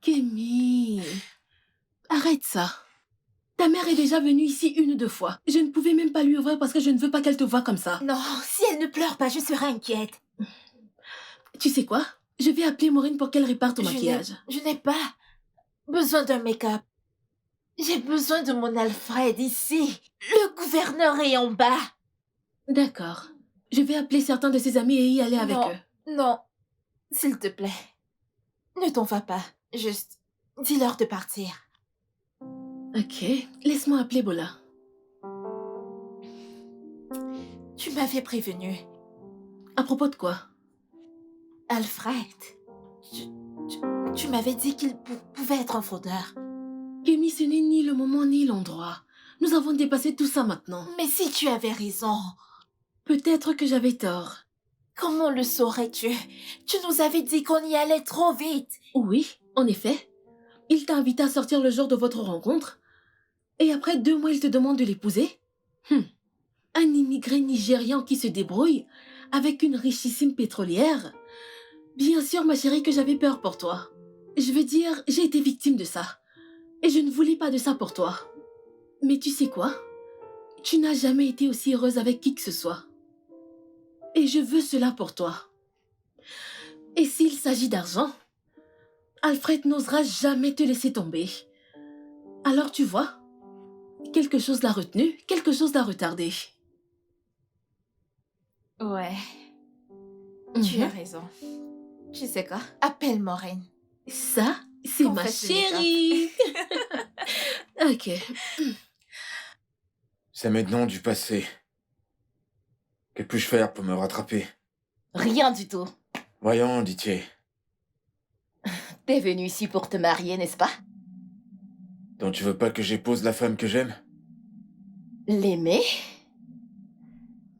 Kémy, arrête ça. Ta mère est déjà venue ici 1 ou 2 fois. Je ne pouvais même pas lui ouvrir parce que je ne veux pas qu'elle te voie comme ça. Non, si elle ne pleure pas, je serai inquiète. Tu sais quoi? Je vais appeler Maureen pour qu'elle répare ton maquillage. Je n'ai pas besoin d'un make-up. J'ai besoin de mon Alfred ici. Le gouverneur est en bas. D'accord. Je vais appeler certains de ses amis et y aller avec eux. Non, s'il te plaît. Ne t'en vas pas. Juste, dis-leur de partir. Ok, laisse-moi appeler Bola. Tu m'avais prévenu. À propos de quoi? Alfred, tu m'avais dit qu'il pouvait être un fraudeur. Kémy, ce n'est ni le moment ni l'endroit. Nous avons dépassé tout ça maintenant. Mais si tu avais raison, Peut-être que j'avais tort. comment le saurais-tu? Tu nous avais dit qu'on y allait trop vite. Oui, en effet. Il t'a invité à sortir le jour de votre rencontre. Et après 2 mois, il te demande de l'épouser. Un immigré nigérian qui se débrouille avec une richissime pétrolière. Bien sûr, ma chérie, que j'avais peur pour toi. Je veux dire, j'ai été victime de ça. Et je ne voulais pas de ça pour toi. Mais tu sais quoi? Tu n'as jamais été aussi heureuse avec qui que ce soit. Et je veux cela pour toi. Et s'il s'agit d'argent, Alfred n'osera jamais te laisser tomber. Alors tu vois, quelque chose l'a retenu, quelque chose l'a retardé. Ouais, tu as raison. Tu sais quoi? Appelle Maureen. Ça, c'est Qu'on ma fasse chérie. Ok. C'est maintenant du passé. Que puis-je faire pour me rattraper? Rien du tout. Voyons, Dithier. T'es venu ici pour te marier, n'est-ce pas? Donc tu veux pas que j'épouse la femme que j'aime? L'aimer?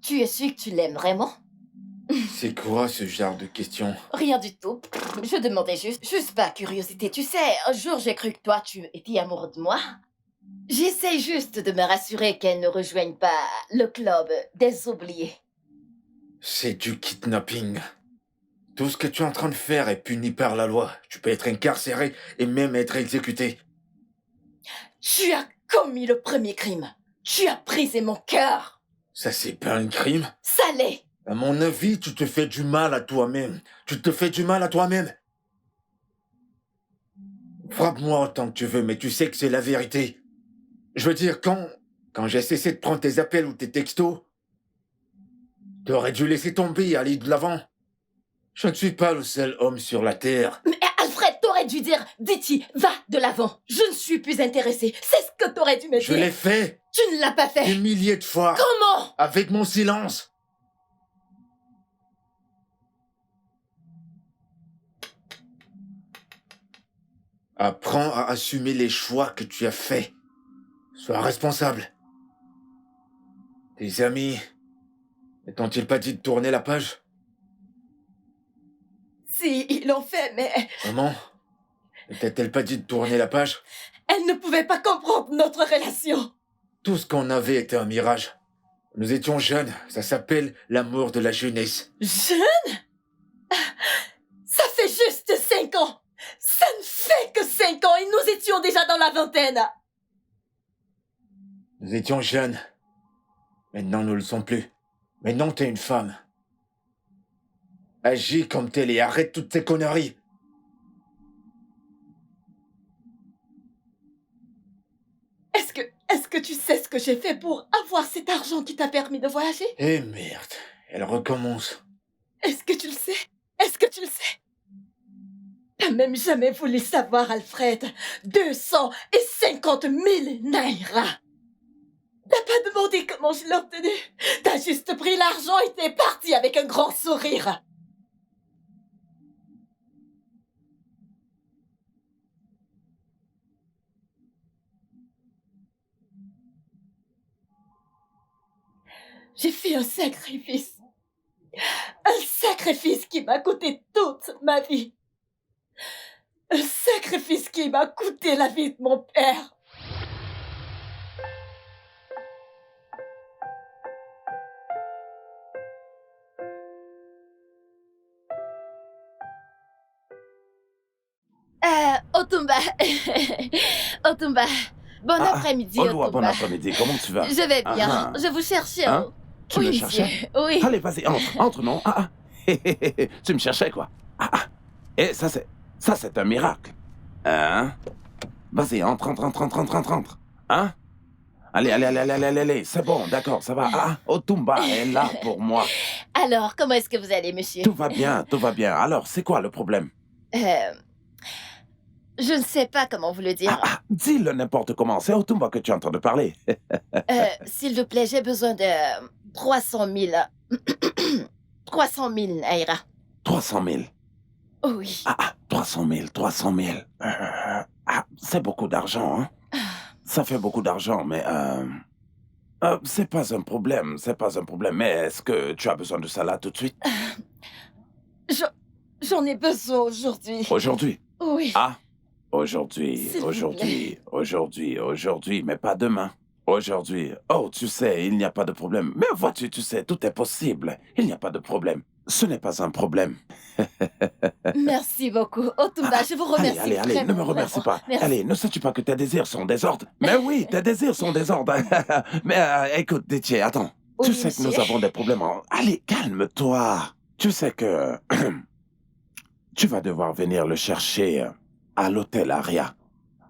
Tu es sûr que tu l'aimes vraiment? C'est quoi ce genre de question? Rien du tout. Je demandais juste par curiosité. Tu sais, un jour j'ai cru que toi tu étais amoureux de moi. J'essaie juste de me rassurer qu'elle ne rejoigne pas le club des oubliés. C'est du kidnapping. Tout ce que tu es en train de faire est puni par la loi. Tu peux être incarcéré et même être exécuté. Tu as commis le premier crime. Tu as brisé mon cœur. Ça, c'est pas un crime? Ça l'est. À mon avis, tu te fais du mal à toi-même. Tu te fais du mal à toi-même. Frappe-moi autant que tu veux, mais tu sais que c'est la vérité. Je veux dire, quand j'ai cessé de prendre tes appels ou tes textos, t'aurais dû laisser tomber et aller de l'avant. Je ne suis pas le seul homme sur la Terre. Mais Alfred, t'aurais dû dire, Ditty, va de l'avant. Je ne suis plus intéressée. C'est ce que t'aurais dû me Je dire. l'ai fait Tu ne l'as pas des fait. milliers de fois. Comment? Avec mon silence. Apprends à assumer les choix que tu as faits. Sois responsable. Tes amis ne t'ont-ils pas dit de tourner la page? Si, ils l'ont fait, mais Maman, ne t'a-t-elle pas dit de tourner la page? elle ne pouvait pas comprendre notre relation. Tout ce qu'on avait était un mirage. Nous étions jeunes, ça s'appelle l'amour de la jeunesse. Jeune? Ça fait juste 5 ans. Ça ne fait que 5 ans et nous étions déjà dans la vingtaine. Nous étions jeunes. Maintenant, nous ne le sommes plus. Maintenant, t'es une femme. Agis comme telle et arrête toutes ces conneries. Est-ce que tu sais ce que j'ai fait pour avoir cet argent qui t'a permis de voyager? Eh merde, elle recommence. Est-ce que tu le sais? Est-ce que tu le sais? T'as même jamais voulu savoir, Alfred. 250 000 naira. T'as pas demandé comment je l'ai obtenu. T'as juste pris l'argent et t'es parti avec un grand sourire. J'ai fait un sacrifice. Un sacrifice qui m'a coûté toute ma vie. Un sacrifice qui m'a coûté la vie de mon père. Otumba. Otumba. Bon après-midi, Olua, bon Otumba. après-midi, comment tu vas? Je vais bien. Ah, ah. Je vous cherchais. Hein? Oh. Tu Oui, me monsieur. cherchais? Oui. Allez, vas-y, entre, non? Tu me cherchais, quoi? Et ça, c'est un miracle. Hein? Vas-y, entre. Hein? Allez, c'est bon, d'accord, ça va. Otumba est là pour moi. Alors, comment est-ce que vous allez, monsieur? Tout va bien. Alors, c'est quoi le problème? Je ne sais pas comment vous le dire. Dis-le n'importe comment, c'est Otumba que tu es en train de parler. S'il vous plaît, j'ai besoin de 300 000. 300 000 naira. 300 000. Oui. 300 000, 300 000. C'est beaucoup d'argent, hein? Ça fait beaucoup d'argent, mais c'est pas un problème, c'est pas un problème. Mais est-ce que tu as besoin de ça là tout de suite? J'en ai besoin aujourd'hui. Aujourd'hui? Oui. Aujourd'hui, S'il vous aujourd'hui, mais pas demain. Aujourd'hui. Oh, tu sais, il n'y a pas de problème. Mais vois-tu, tu sais, tout est possible. Il n'y a pas de problème. Ce n'est pas un problème. Merci beaucoup. Otumba, je vous remercie. Allez, ne me vraiment, remercie vraiment. pas. Merci. Allez, ne sais-tu pas que tes désirs sont désordres? Mais oui, tes désirs sont désordres. Mais écoute, Didier, attends. Tu Oui, sais que nous monsieur. avons des problèmes. Allez, calme-toi. Tu sais que tu vas devoir venir le chercher à l'hôtel Aria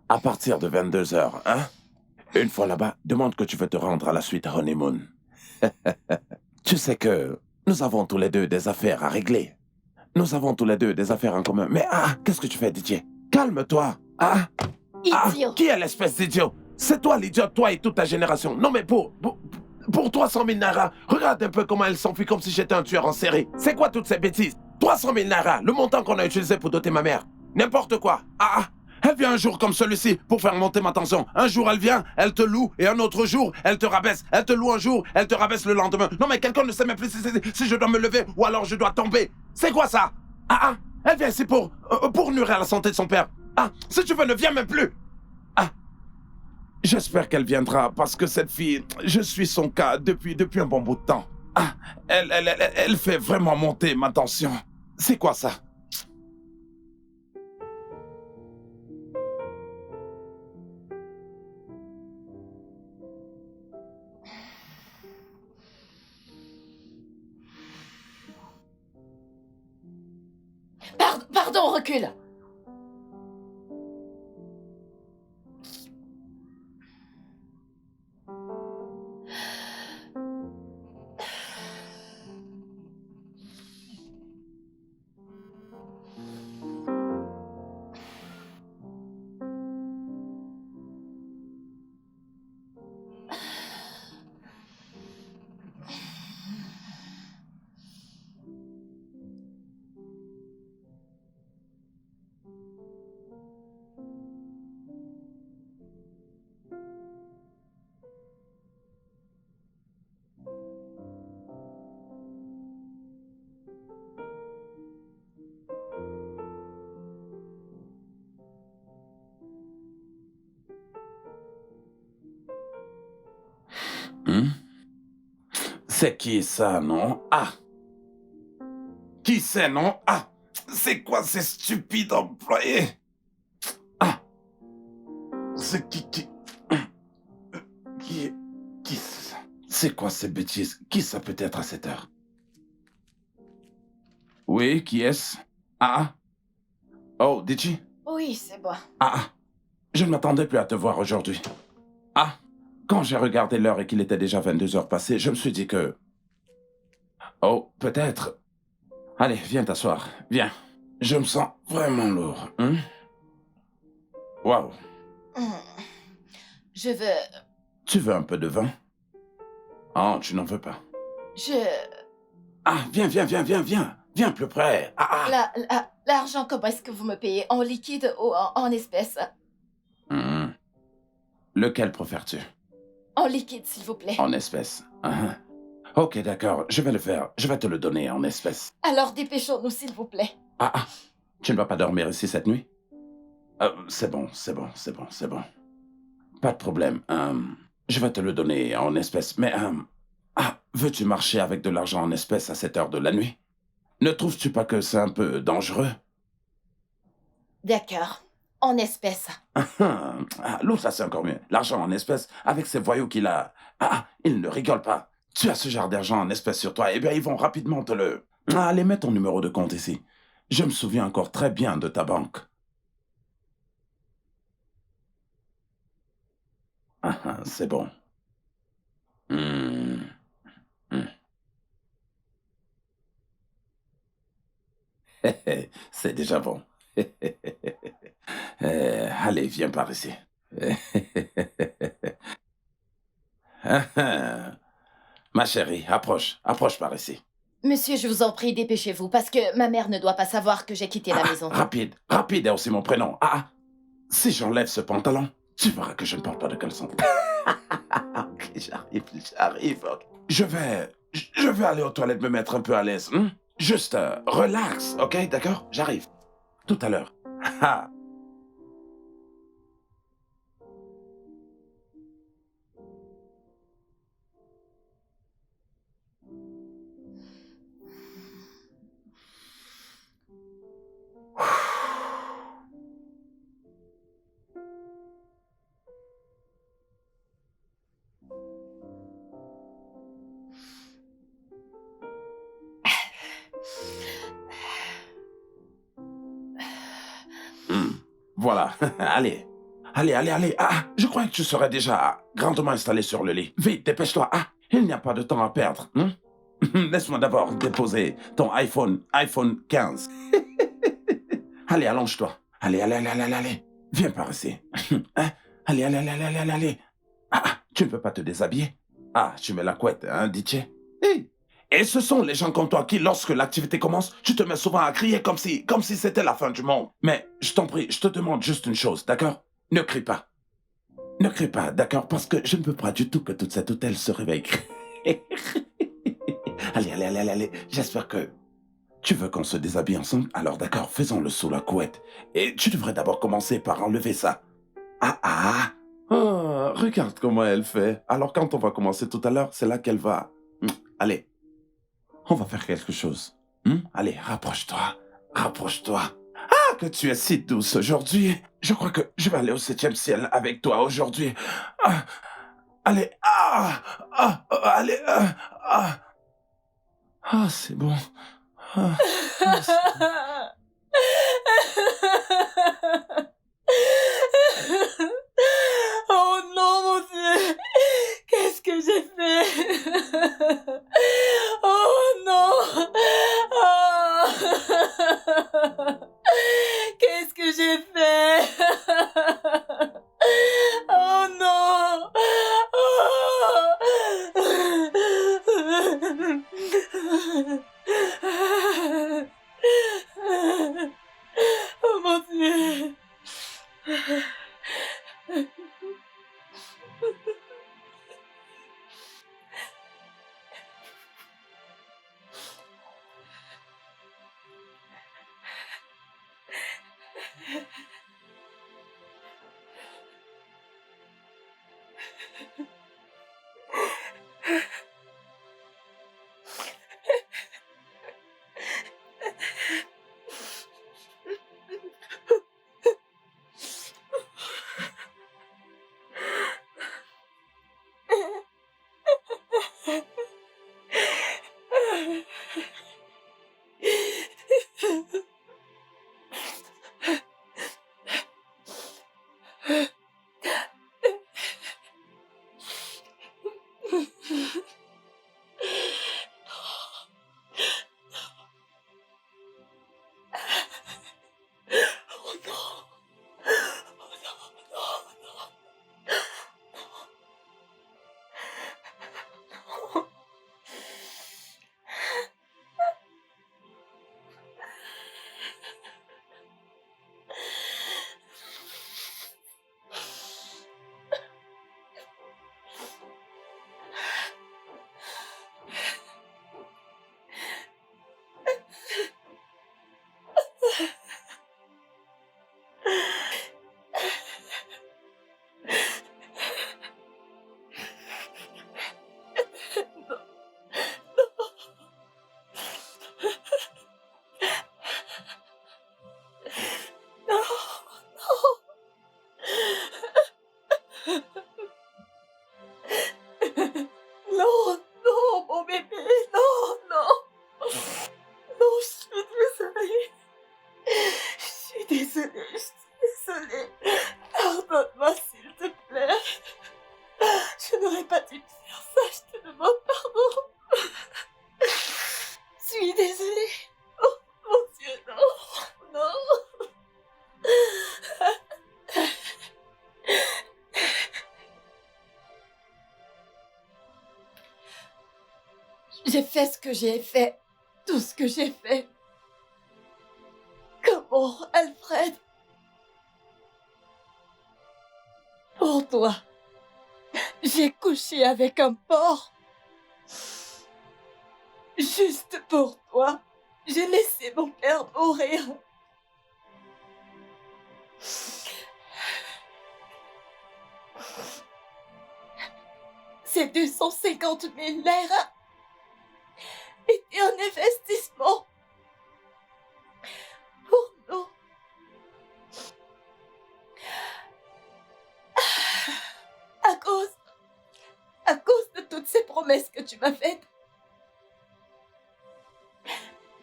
à partir de 22 heures, hein? Une fois là-bas, demande que tu veux te rendre à la suite honeymoon. Tu sais que nous avons tous les deux des affaires à régler. Nous avons tous les deux des affaires en commun. Mais qu'est-ce que tu fais, Didier? Calme-toi. Idiot. Qui est l'espèce d'idiot? C'est toi l'idiot, toi et toute ta génération. Non mais pour 300 000 naira, regarde un peu comment elle s'enfuit comme si j'étais un tueur en série. C'est quoi toutes ces bêtises? 300 000 naira, le montant qu'on a utilisé pour doter ma mère. N'importe quoi. Elle vient un jour comme celui-ci pour faire monter ma tension. Un jour, elle vient, elle te loue, et un autre jour, elle te rabaisse. Elle te loue un jour, elle te rabaisse le lendemain. Non, mais quelqu'un ne sait même plus si je dois me lever ou alors je dois tomber. C'est quoi ça? Elle vient ici pour nourrir la santé de son père. Si tu veux, ne viens même plus. J'espère qu'elle viendra, parce que cette fille, je suis son cas depuis un bon bout de temps. Elle fait vraiment monter ma tension. C'est quoi ça? Pardon, recule. C'est qui ça, non? Qui c'est, non? C'est quoi ces stupides employés? C'est qui c'est quoi ces bêtises? Qui ça peut être à cette heure? Oui, qui est-ce? Oh, Dichi? Oui, c'est moi. Je ne m'attendais plus à te voir aujourd'hui. Quand j'ai regardé l'heure et qu'il était déjà 22 heures passées, je me suis dit que... Oh, peut-être... Allez, viens t'asseoir. Viens. Je me sens vraiment lourd. Waouh. Je veux... Tu veux un peu de vin? Oh, tu n'en veux pas. Viens. Viens plus près. L'argent, comment est-ce que vous me payez? En liquide ou en espèces? Lequel préfères-tu? En liquide, s'il vous plaît. En espèces. Ok, d'accord. Je vais le faire. Je vais te le donner en espèces. Alors dépêchons-nous, s'il vous plaît. Tu ne vas pas dormir ici cette nuit? C'est bon. Pas de problème. Je vais te le donner en espèces. Mais, veux-tu marcher avec de l'argent en espèces à cette heure de la nuit? Ne trouves-tu pas que c'est un peu dangereux? D'accord. En espèces. L'autre, ça c'est encore mieux. L'argent en espèces, avec ces voyous qu'il a... il ne rigole pas. Tu as ce genre d'argent en espèces sur toi, eh bien, ils vont rapidement te le... Allez, mets ton numéro de compte ici. Je me souviens encore très bien de ta banque. C'est bon. C'est déjà bon. Allez, viens par ici. Ma chérie, approche par ici. Monsieur, je vous en prie, dépêchez-vous, parce que ma mère ne doit pas savoir que j'ai quitté la maison. Rapide, rapide est aussi mon prénom. Si j'enlève ce pantalon, tu verras que je ne porte pas de caleçon. Ok, j'arrive. Ok. Je vais aller aux toilettes me mettre un peu à l'aise. Juste, relax, ok, d'accord? J'arrive. Tout à l'heure. Voilà, allez. Allez. Je croyais que tu serais déjà grandement installé sur le lit. Vite, dépêche-toi. Il n'y a pas de temps à perdre. Laisse-moi d'abord déposer ton iPhone 15. Allez, allonge-toi. Allez. Viens par ici. Allez. Tu ne peux pas te déshabiller? Tu mets la couette, hein, DJ? Hey. Et ce sont les gens comme toi qui, lorsque l'activité commence, tu te mets souvent à crier comme si c'était la fin du monde. Mais, je t'en prie, je te demande juste une chose, d'accord? Ne crie pas. Ne crie pas, d'accord? Parce que je ne veux pas du tout que toute cette hôtel se réveille. Allez. J'espère que tu veux qu'on se déshabille ensemble? Alors d'accord, faisons-le sous la couette. Et tu devrais d'abord commencer par enlever ça. Oh, regarde comment elle fait. Alors quand on va commencer tout à l'heure, c'est là qu'elle va... Allez, on va faire quelque chose. Allez, rapproche-toi. Que tu es si douce aujourd'hui. Je crois que je vais aller au 7e ciel avec toi aujourd'hui. Allez, allez, c'est bon. C'est bon. Oh non, mon Dieu! Qu'est-ce que j'ai fait? Oh non! Qu'est-ce que j'ai fait? Oh non! Oh mon Dieu! Non, mon bébé, non. Non, je suis désolée. Pardonne-moi, s'il te plaît. Je n'aurais pas dû te faire ça, je te demande pardon. Je suis désolée. Oh, mon Dieu, non. J'ai fait ce que j'ai fait tout ce que j'ai fait. Comment, Alfred? Pour toi, j'ai couché avec un porc. Juste pour toi, j'ai laissé mon père mourir. Ces 250 000 naira étaient un investissement pour nous. À cause de toutes ces promesses que tu m'as faites.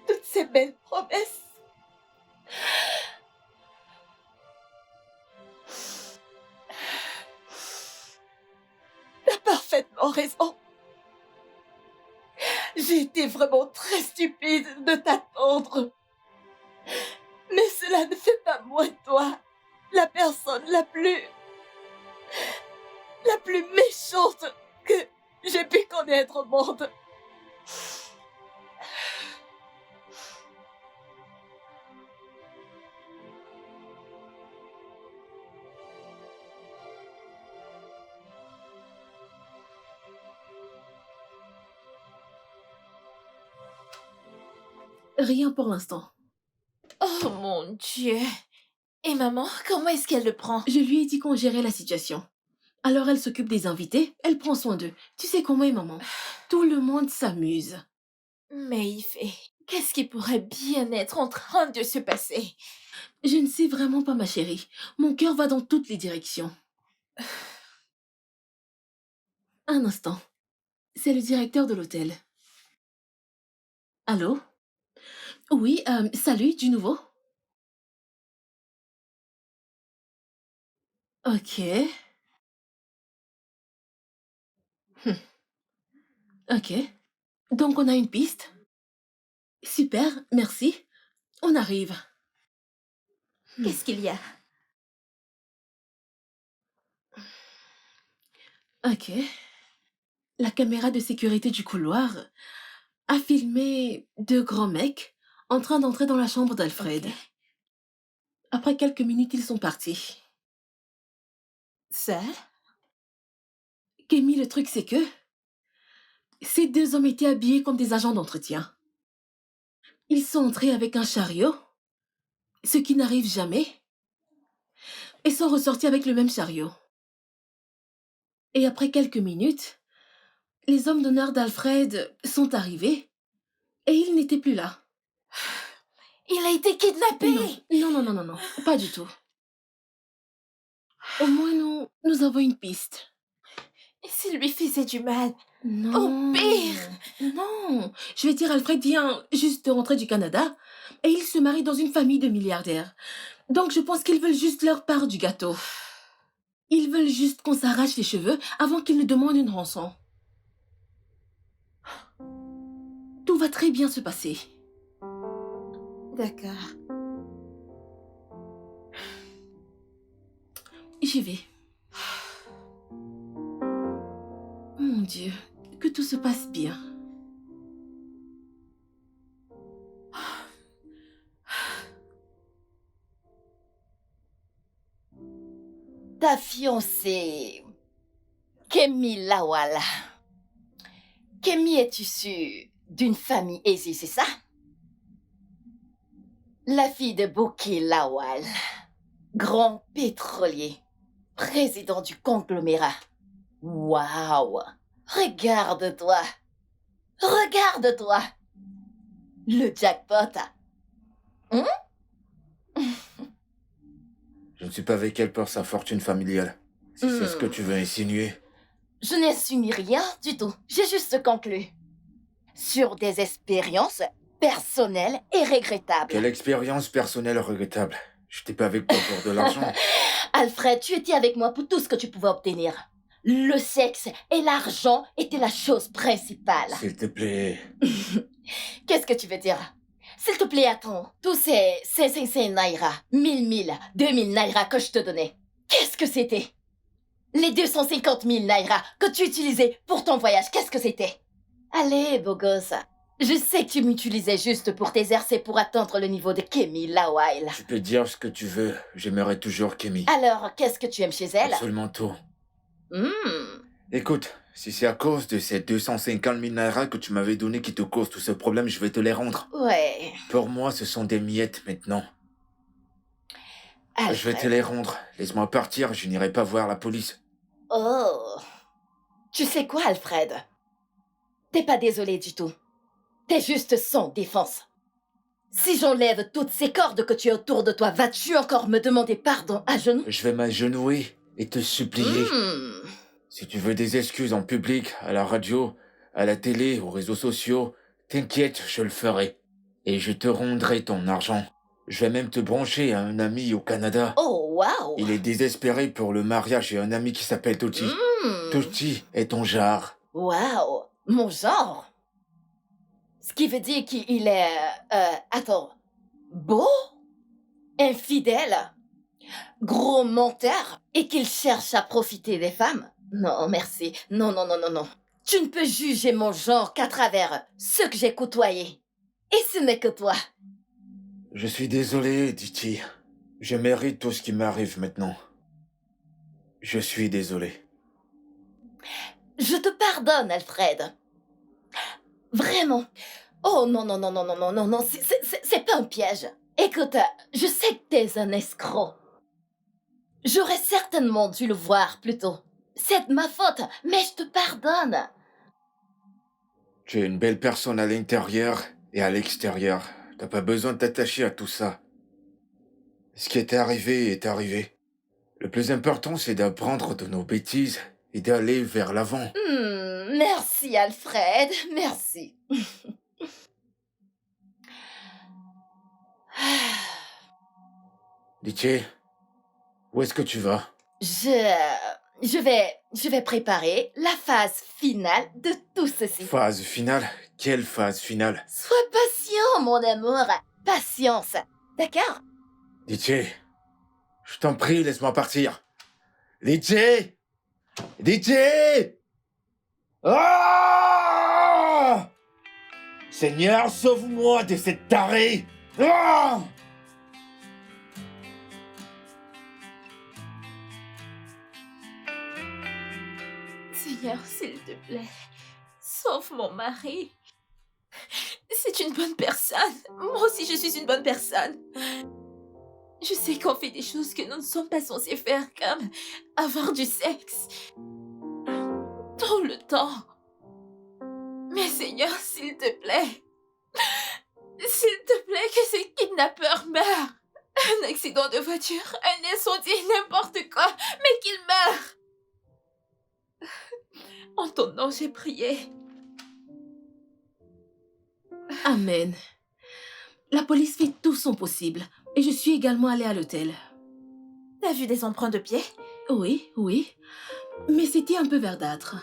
Toutes ces belles promesses. T'as parfaitement raison. J'ai été vraiment très stupide de t'attendre. Mais cela ne fait pas moi de toi la personne la plus méchante que j'ai pu connaître au monde. Rien pour l'instant. Oh mon Dieu. Et maman, comment est-ce qu'elle le prend? Je lui ai dit qu'on gérait la situation. Alors elle s'occupe des invités, elle prend soin d'eux. Tu sais comment est maman. Tout le monde s'amuse. Mais qu'est-ce qui pourrait bien être en train de se passer? Je ne sais vraiment pas, ma chérie. Mon cœur va dans toutes les directions. Un instant. C'est le directeur de l'hôtel. Allô? Oui, salut, du nouveau? Ok. Ok. Donc on a une piste? Super, merci. On arrive. Qu'est-ce qu'il y a? Ok. La caméra de sécurité du couloir a filmé deux grands mecs en train d'entrer dans la chambre d'Alfred. Ok. Après quelques minutes, ils sont partis. Ça? Kémy, le truc, c'est que ces deux hommes étaient habillés comme des agents d'entretien. Ils sont entrés avec un chariot, ce qui n'arrive jamais, et sont ressortis avec le même chariot. Et après quelques minutes, les hommes d'honneur d'Alfred sont arrivés, et ils n'étaient plus là. Il a été kidnappé! Non, pas du tout. Au moins, nous avons une piste. Et s'il lui faisait du mal? Non. Au pire! Non. Je vais dire, Alfred vient juste de rentrer du Canada, et il se marie dans une famille de milliardaires. Donc je pense qu'ils veulent juste leur part du gâteau. Ils veulent juste qu'on s'arrache les cheveux avant qu'ils ne demandent une rançon. Tout va très bien se passer. D'accord. J'y vais. Mon Dieu, que tout se passe bien. Ta fiancée, Kémy Lawal. Kémy est issue d'une famille aisée, c'est ça? La fille de Bouki Lawal, grand pétrolier, président du conglomérat. Waouh! Regarde-toi! Regarde-toi! Le jackpot! Je ne suis pas avec elle pour sa fortune familiale. Si c'est ce que tu veux insinuer. Je n'insinue rien du tout. J'ai juste conclu. Sur des expériences personnelles et regrettables. Quelle expérience personnelle regrettable. Je n'étais pas avec toi pour de l'argent. Alfred, tu étais avec moi pour tout ce que tu pouvais obtenir. Le sexe et l'argent étaient la chose principale. S'il te plaît. Qu'est-ce que tu veux dire? S'il te plaît, attends. Tous ces 500 naira, 1000, 2000 naira que je te donnais, qu'est-ce que c'était? Les 250 000 naira que tu utilisais pour ton voyage, qu'est-ce que c'était? Allez, beau gosse, Je sais que tu m'utilisais juste pour t'exercer pour atteindre le niveau de Kemi Lawile. Tu peux dire ce que tu veux, j'aimerais toujours Kemi. Alors, qu'est-ce que tu aimes chez elle? Absolument tout. Hmm. Écoute, si c'est à cause de ces 250 minéraux que tu m'avais donnés qui te causent tout ce problème, je vais te les rendre. Ouais. Pour moi, ce sont des miettes maintenant. Alfred. Je vais te les rendre. Laisse-moi partir, je n'irai pas voir la police. Oh. Tu sais quoi, Alfred? T'es pas désolé du tout. T'es juste sans défense. Si j'enlève toutes ces cordes que tu as autour de toi, vas-tu encore me demander pardon à genoux? Je vais m'agenouiller et te supplier. Si tu veux des excuses en public, à la radio, à la télé, aux réseaux sociaux, t'inquiète, je le ferai. Et je te rendrai ton argent. Je vais même te brancher à un ami au Canada. Oh, waouh! Il est désespéré pour le mariage et un ami qui s'appelle Toti. Toti est ton genre. Waouh! Mon genre? Ce qui veut dire qu'il est... attends. Beau? Infidèle? Gros menteur? Et qu'il cherche à profiter des femmes? Non, merci. Non, non, non, non, non. Tu ne peux juger mon genre qu'à travers ceux que j'ai côtoyés. Et ce n'est que toi. Je suis désolé, Titi. Je mérite tout ce qui m'arrive maintenant. Je suis désolé. Je te pardonne, Alfred. Vraiment. Oh non, non, non, non, non, non, non, non, c'est pas un piège. Écoute, je sais que t'es un escroc. J'aurais certainement dû le voir plus tôt. C'est de ma faute, mais je te pardonne. Tu es une belle personne à l'intérieur et à l'extérieur. T'as pas besoin de t'attacher à tout ça. Ce qui est arrivé est arrivé. Le plus important, c'est d'apprendre de nos bêtises et d'aller vers l'avant. Merci, Alfred, merci. Ditché, où est-ce que tu vas? Je vais préparer la phase finale de tout ceci. Phase finale? Quelle phase finale? Sois patient, mon amour. Patience, d'accord? Ditché, je t'en prie, laisse-moi partir. Ditché! Ditché! Ah! Seigneur, sauve-moi de cette tarée! Ah! Seigneur, s'il te plaît, sauve mon mari. C'est une bonne personne. Moi aussi, je suis une bonne personne. Je sais qu'on fait des choses que nous ne sommes pas censés faire, comme avoir du sexe. Tout le temps. Mais Seigneur, s'il te plaît, que ces kidnappeurs meurent. Un accident de voiture, un incendie, n'importe quoi, mais qu'ils meurent. En ton nom, j'ai prié. Amen. La police fait tout son possible. Et je suis également allée à l'hôtel. T'as vu des empreintes de pieds? Oui, oui. Mais c'était un peu verdâtre.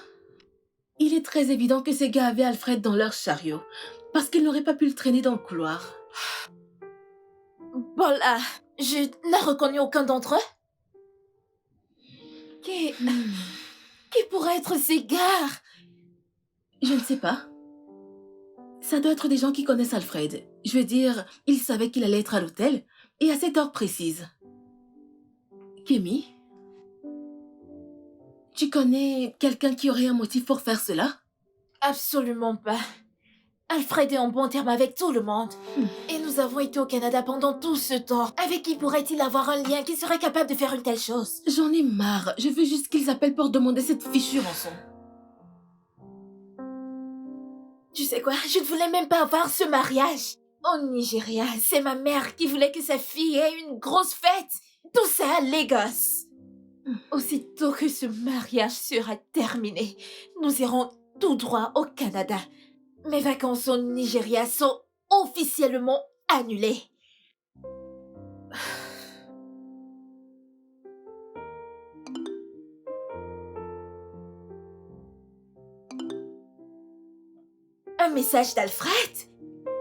Il est très évident que ces gars avaient Alfred dans leur chariot. Parce qu'ils n'auraient pas pu le traîner dans le couloir. Bon là, je n'ai reconnu aucun d'entre eux. Qui pourrait être ces gars? Je ne sais pas. Ça doit être des gens qui connaissent Alfred. Je veux dire, ils savaient qu'il allait être à l'hôtel et à cette heure précise. Kemi, tu connais quelqu'un qui aurait un motif pour faire cela? Absolument pas. Alfred est en bon terme avec tout le monde. Et nous avons été au Canada pendant tout ce temps. Avec qui pourrait-il avoir un lien qui serait capable de faire une telle chose? J'en ai marre. Je veux juste qu'ils appellent pour demander cette fichue rançon. Tu sais quoi? Je ne voulais même pas avoir ce mariage. Au Nigeria, c'est ma mère qui voulait que sa fille ait une grosse fête. Tout ça à Lagos. Aussitôt que ce mariage sera terminé, nous irons tout droit au Canada. Mes vacances au Nigeria sont officiellement annulées. Un message d'Alfred?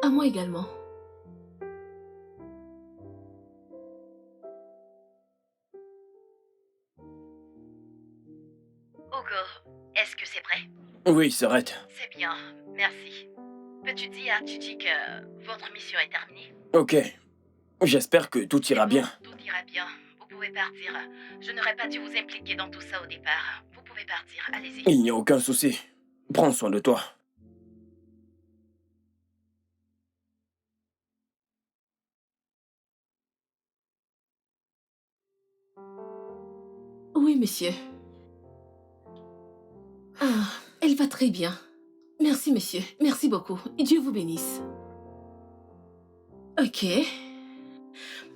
À moi également. Hugo, est-ce que c'est prêt? Oui, Sorette. C'est bien, merci. que tu dis à Gigi que votre mission est terminée? Ok. J'espère que tout ira bien. Tout ira bien. Vous pouvez partir. Je n'aurais pas dû vous impliquer dans tout ça au départ. Vous pouvez partir. Allez-y. Il n'y a aucun souci. Prends soin de toi. Oui, monsieur. Ah, elle va très bien. Merci, monsieur. Merci beaucoup. Dieu vous bénisse. Ok.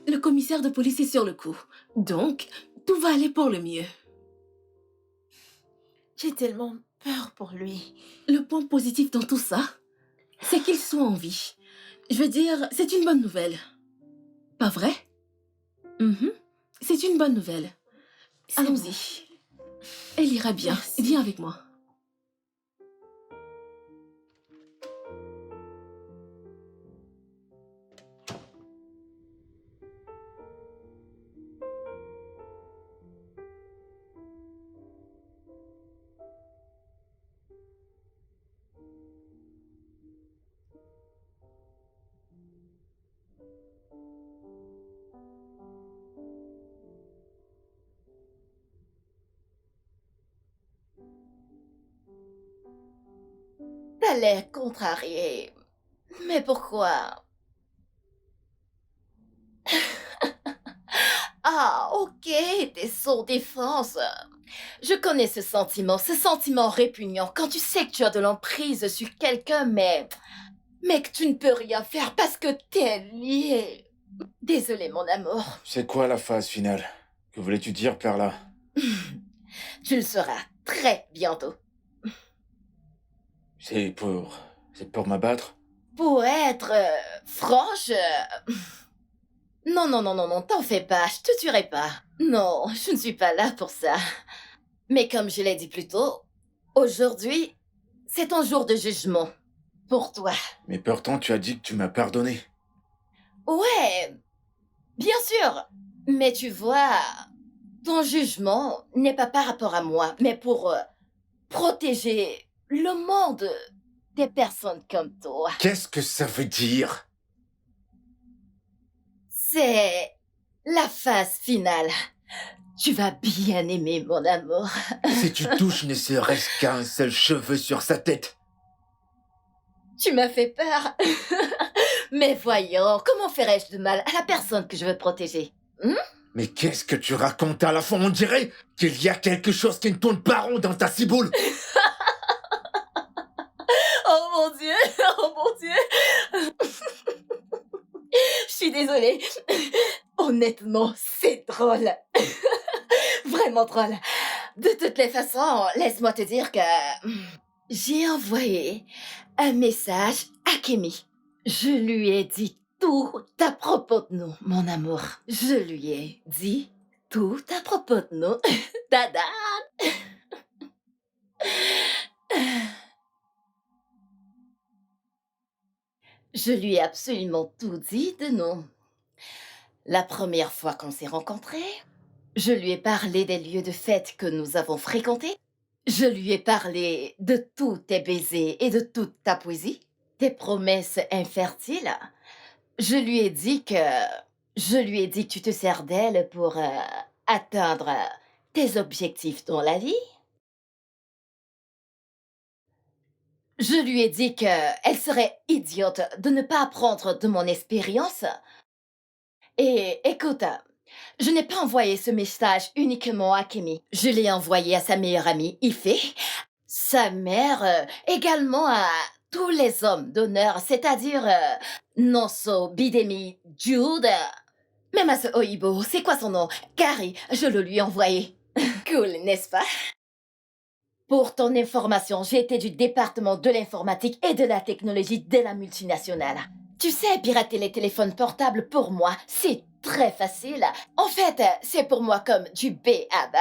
Le commissaire de police est sur le coup. Donc, tout va aller pour le mieux. J'ai tellement peur pour lui. Le point positif dans tout ça, c'est qu'il soit en vie. Je veux dire, c'est une bonne nouvelle. Pas vrai? Mhm. C'est une bonne nouvelle. Allons-y. Elle ira bien. Merci. Viens avec moi. T'as l'air contrarié. Mais pourquoi? Ah, ok, t'es sans défense. Je connais ce sentiment répugnant quand tu sais que tu as de l'emprise sur quelqu'un, mais que tu ne peux rien faire parce que t'es lié. Désolée, mon amour. C'est quoi la phase finale? Que voulais-tu dire, Perla? Tu le sauras très bientôt. C'est pour m'abattre? Pour être franche, non, t'en fais pas, je te tuerai pas. Non, je ne suis pas là pour ça. Mais comme je l'ai dit plus tôt, aujourd'hui, c'est ton jour de jugement. Pour toi. Mais pourtant, tu as dit que tu m'as pardonné. Ouais, bien sûr. Mais tu vois, ton jugement n'est pas par rapport à moi, mais pour protéger le monde des personnes comme toi. Qu'est-ce que ça veut dire? C'est la phase finale. Tu vas bien aimer, mon amour. Si tu touches ne serait-ce qu'un seul cheveu sur sa tête. Tu m'as fait peur. Mais voyons, comment ferais-je de mal à la personne que je veux protéger? Mais qu'est-ce que tu racontes à la fin? On dirait qu'il y a quelque chose qui ne tourne pas rond dans ta ciboule. Oh mon Dieu, oh mon Dieu. Je suis désolée. Honnêtement, c'est drôle. Vraiment drôle. De toutes les façons, laisse-moi te dire que j'ai envoyé un message à Kémy. Je lui ai dit tout à propos de nous, mon amour. Je lui ai dit tout à propos de nous. Dada. Je lui ai absolument tout dit de nous. La première fois qu'on s'est rencontrés, je lui ai parlé des lieux de fête que nous avons fréquentés. Je lui ai parlé de tous tes baisers et de toute ta poésie, tes promesses infertiles. Je lui ai dit que tu te sers d'elle pour atteindre tes objectifs dans la vie. Je lui ai dit qu'elle serait idiote de ne pas apprendre de mon expérience. Et écoute, je n'ai pas envoyé ce message uniquement à Kémy. Je l'ai envoyé à sa meilleure amie, Ife, sa mère, également à tous les hommes d'honneur, c'est-à-dire Nonso, Bidemi, Jude, même à ce Oibo, c'est quoi son nom? Carrie, je le lui ai envoyé. Cool, n'est-ce pas? Pour ton information, j'ai été du département de l'informatique et de la technologie de la multinationale. Tu sais, pirater les téléphones portables, pour moi, c'est très facile. En fait, c'est pour moi comme du B.A.B.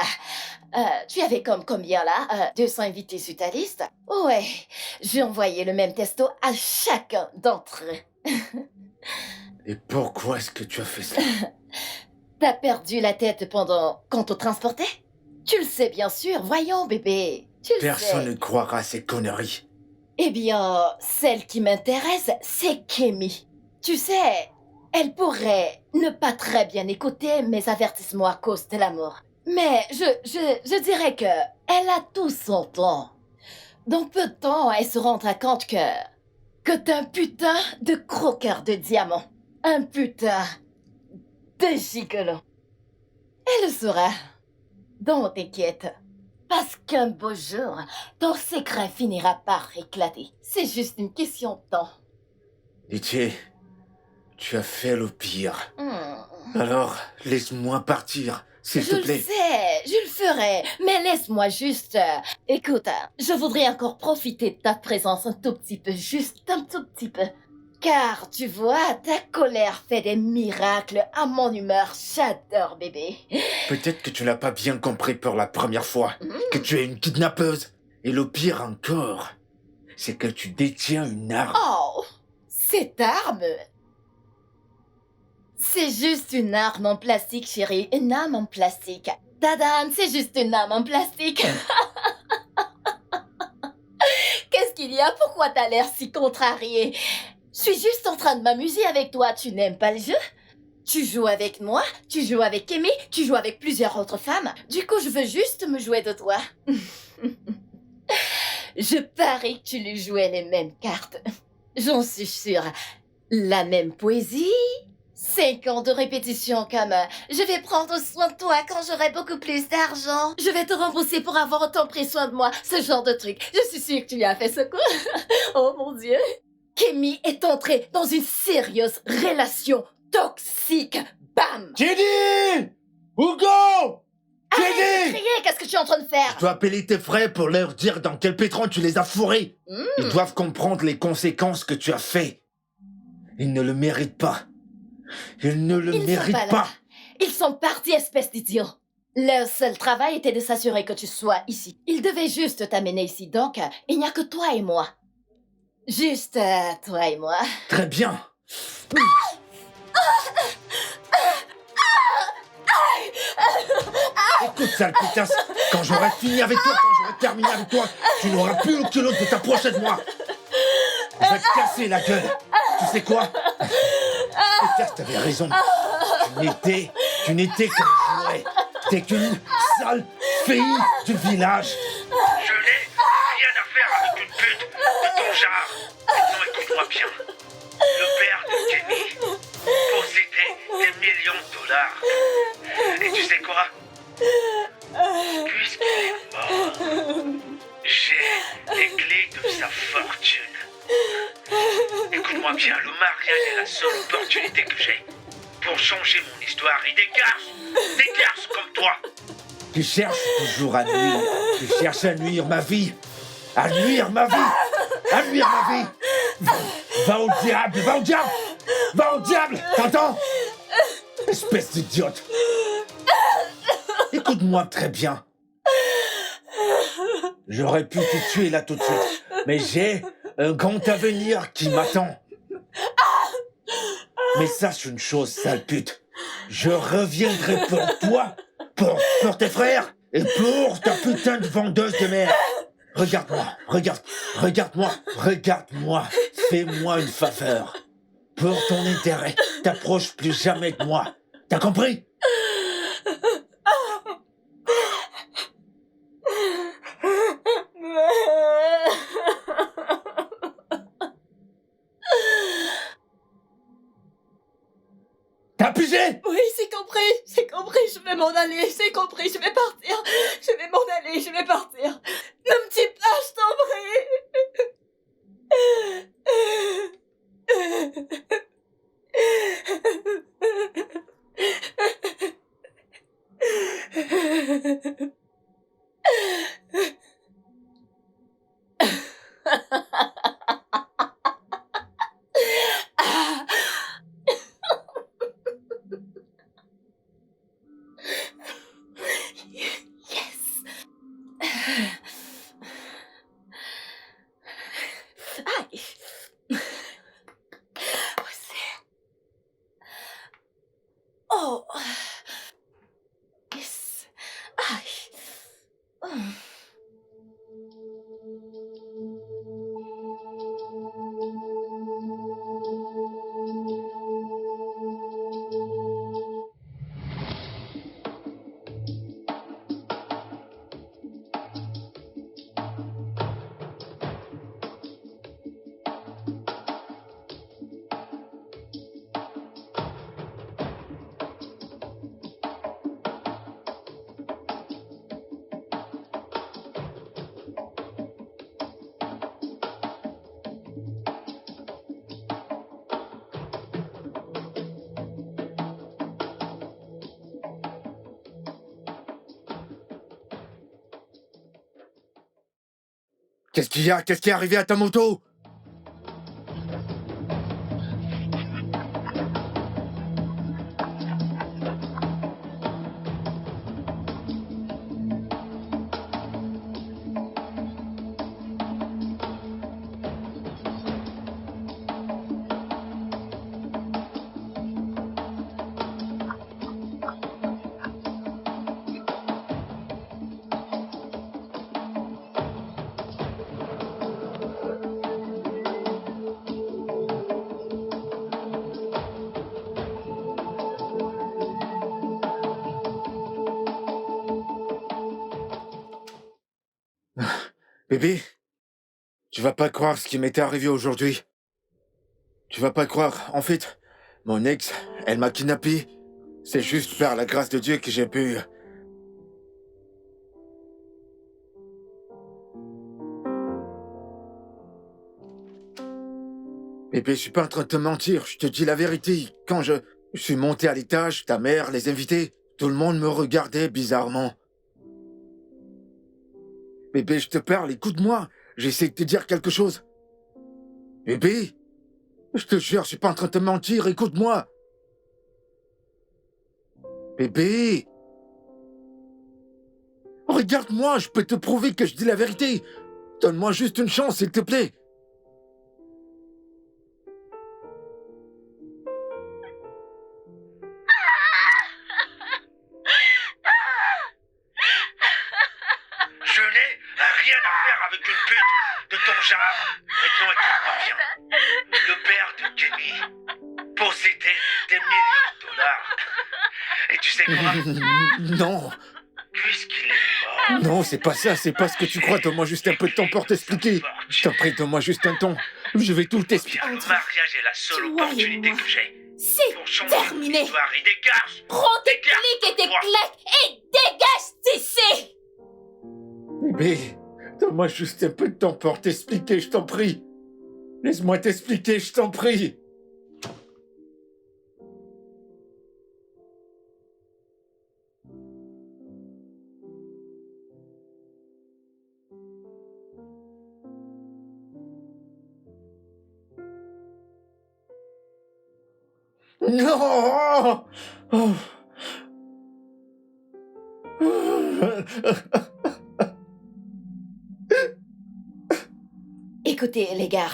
Tu avais comme combien là 200 invités sur ta liste? Ouais, j'ai envoyé le même texto à chacun d'entre eux. Et pourquoi est-ce que tu as fait ça? T'as perdu la tête pendant qu'on te transportait? Tu le sais bien sûr, voyons bébé, tu le sais. Personne ne croira à ces conneries. Eh bien, celle qui m'intéresse, c'est Kémy. Tu sais, elle pourrait ne pas très bien écouter mes avertissements à cause de l'amour. Mais je dirais que elle a tout son temps. Dans peu de temps, elle se rendra compte que t'es un putain de croqueur de diamants. Un putain de gigolo. Elle le saura. Donc t'inquiète. Parce qu'un beau jour, ton secret finira par éclater. C'est juste une question de temps. Litchi, tu as fait le pire. Alors, laisse-moi partir, s'il te plaît. Je le sais, je le ferai, mais laisse-moi juste... Écoute, je voudrais encore profiter de ta présence un tout petit peu, juste un tout petit peu. Car, tu vois, ta colère fait des miracles à mon humeur. J'adore, bébé. Peut-être que tu l'as pas bien compris pour la première fois, que tu es une kidnappeuse. Et le pire encore, c'est que tu détiens une arme. Oh, cette arme... C'est juste une arme en plastique, chérie. Une arme en plastique. Tadam, c'est juste une arme en plastique. Qu'est-ce qu'il y a? Pourquoi t'as l'air si contrarié? Je suis juste en train de m'amuser avec toi. Tu n'aimes pas le jeu? Tu joues avec moi, tu joues avec Kémy, tu joues avec plusieurs autres femmes. Du coup, je veux juste me jouer de toi. Je parie que tu lui jouais les mêmes cartes. J'en suis sûre. La même poésie, 5 ans de répétition comme je vais prendre soin de toi quand j'aurai beaucoup plus d'argent. Je vais te rembourser pour avoir autant pris soin de moi. Ce genre de truc. Je suis sûre que tu lui as fait ce coup. Oh mon Dieu. Kémy est entrée dans une sérieuse relation toxique. Bam! Jenny! Hugo! Arrête de Jenny! crier, qu'est-ce que tu es en train de faire? Tu dois appeler tes frères pour leur dire dans quel pétron tu les as fourrés. Ils doivent comprendre les conséquences que tu as fait. Ils ne le méritent pas. Ils ne le Ils sont méritent pas là. pas. Ils sont partis, espèce d'idiot. Leur seul travail était de s'assurer que tu sois ici. Ils devaient juste t'amener ici, donc il n'y a que toi et moi. Juste toi et moi. Très bien. Écoute, sale putasse, quand j'aurai fini avec toi, quand j'aurai terminé avec toi, tu n'auras plus le culot de t'approcher de moi. Je vais te casser la gueule. Tu sais quoi? Peut-être t'avais raison. Tu n'étais qu'un jouet. T'es qu'une sale fille du village. Je n'ai rien à faire avec une pute de ton genre. Non, écoute-moi bien. Le père de Kémy possédait des millions de dollars. Et tu sais quoi? Puisqu'il est mort, j'ai les clés de sa fortune. Écoute-moi bien, le mariage est la seule opportunité que j'ai pour changer mon histoire. Et des garces comme toi. Tu cherches toujours à nuire. Tu cherches à nuire ma vie. À nuire ma vie. À nuire ma vie. Va au diable, va au diable. Va au diable, t'entends? Espèce d'idiote. Écoute-moi très bien. J'aurais pu te tuer là tout de suite, mais j'ai un grand avenir qui m'attend. Mais sache une chose, sale pute. Je reviendrai pour toi, pour tes frères et pour ta putain de vendeuse de merde. Regarde-moi, regarde-moi. Fais-moi une faveur. Pour ton intérêt, t'approches plus jamais de moi. T'as compris? T'as pigé? Oui, c'est compris, je vais m'en aller, c'est compris, je vais partir. Je vais m'en aller, je vais partir. Ne me tue pas, je t'en prie. Qu'est-ce qu'il y a? Qu'est-ce qui est arrivé à ta moto? Bébé, tu vas pas croire ce qui m'était arrivé aujourd'hui. Tu vas pas croire. En fait, mon ex, elle m'a kidnappé. C'est juste par la grâce de Dieu que j'ai pu... Bébé, je suis pas en train de te mentir, je te dis la vérité. Quand je suis monté à l'étage, ta mère, les invités, tout le monde me regardait bizarrement. Bébé, je te parle, écoute-moi. J'essaie de te dire quelque chose. Bébé, je te jure, je suis pas en train de te mentir, écoute-moi. Bébé, regarde-moi, je peux te prouver que je dis la vérité. Donne-moi juste une chance, s'il te plaît. Je n'ai rien à faire avec une pute de ton genre. Maintenant, écoute-moi bien. Le père de Kenny possédait des millions de dollars. Et tu sais quoi? Non, Puisqu'il est mort... non, c'est pas ça, c'est pas ce que tu crois. Donne-moi juste un peu de temps pour t'expliquer. Je t'en prie, donne-moi juste un temps. Je vais tout t'expliquer. Bien, le mariage est la seule Toi et opportunité moi. que j'ai C'est pour changer terminé. l'histoire. Et dégage! Prends tes Dégage, clics et tes toi. claques et dégage d'ici! Bébé, donne-moi juste un peu de temps pour t'expliquer, je t'en prie. Laisse-moi t'expliquer, je t'en prie. Non! Oh. Écoutez, les gars,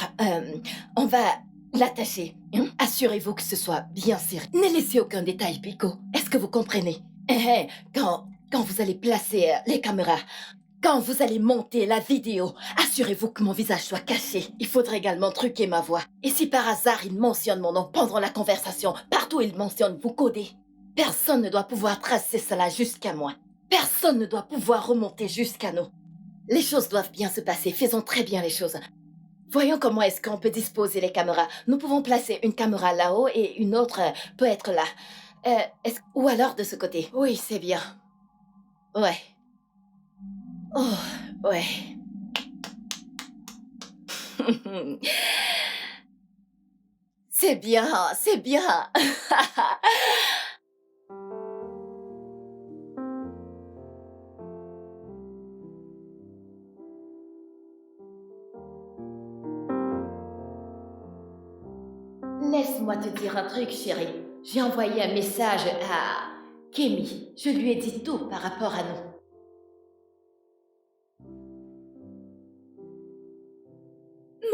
on va l'attacher. Hein? Assurez-vous que ce soit bien serré. Ne laissez aucun détail, Pico. Est-ce que vous comprenez? Quand vous allez placer les caméras, quand vous allez monter la vidéo, assurez-vous que mon visage soit caché. Il faudrait également truquer ma voix. Et si par hasard il mentionne mon nom pendant la conversation, partout où il mentionne, vous codez. Personne ne doit pouvoir tracer cela jusqu'à moi. Personne ne doit pouvoir remonter jusqu'à nous. Les choses doivent bien se passer. Faisons très bien les choses. Voyons comment est-ce qu'on peut disposer les caméras. Nous pouvons placer une caméra là-haut et une autre peut être là. Ou alors de ce côté. Oui, c'est bien. Ouais. Oh, ouais. C'est bien, c'est bien. Laisse-moi te dire un truc, chérie. J'ai envoyé un message à Kémy. Je lui ai dit tout par rapport à nous.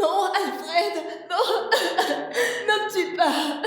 Non, Alfred, non, ne me tue pas.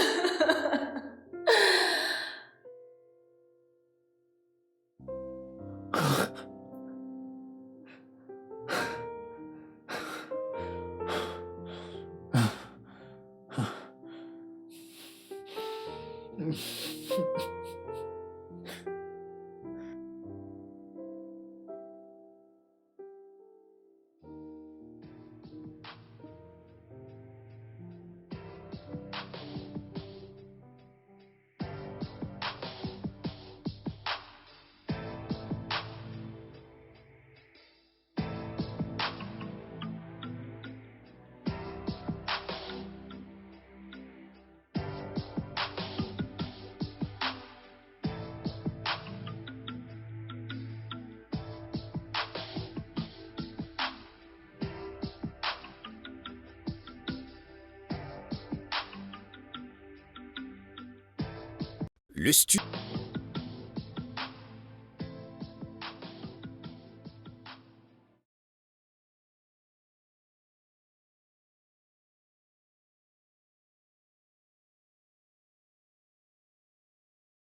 Le studio.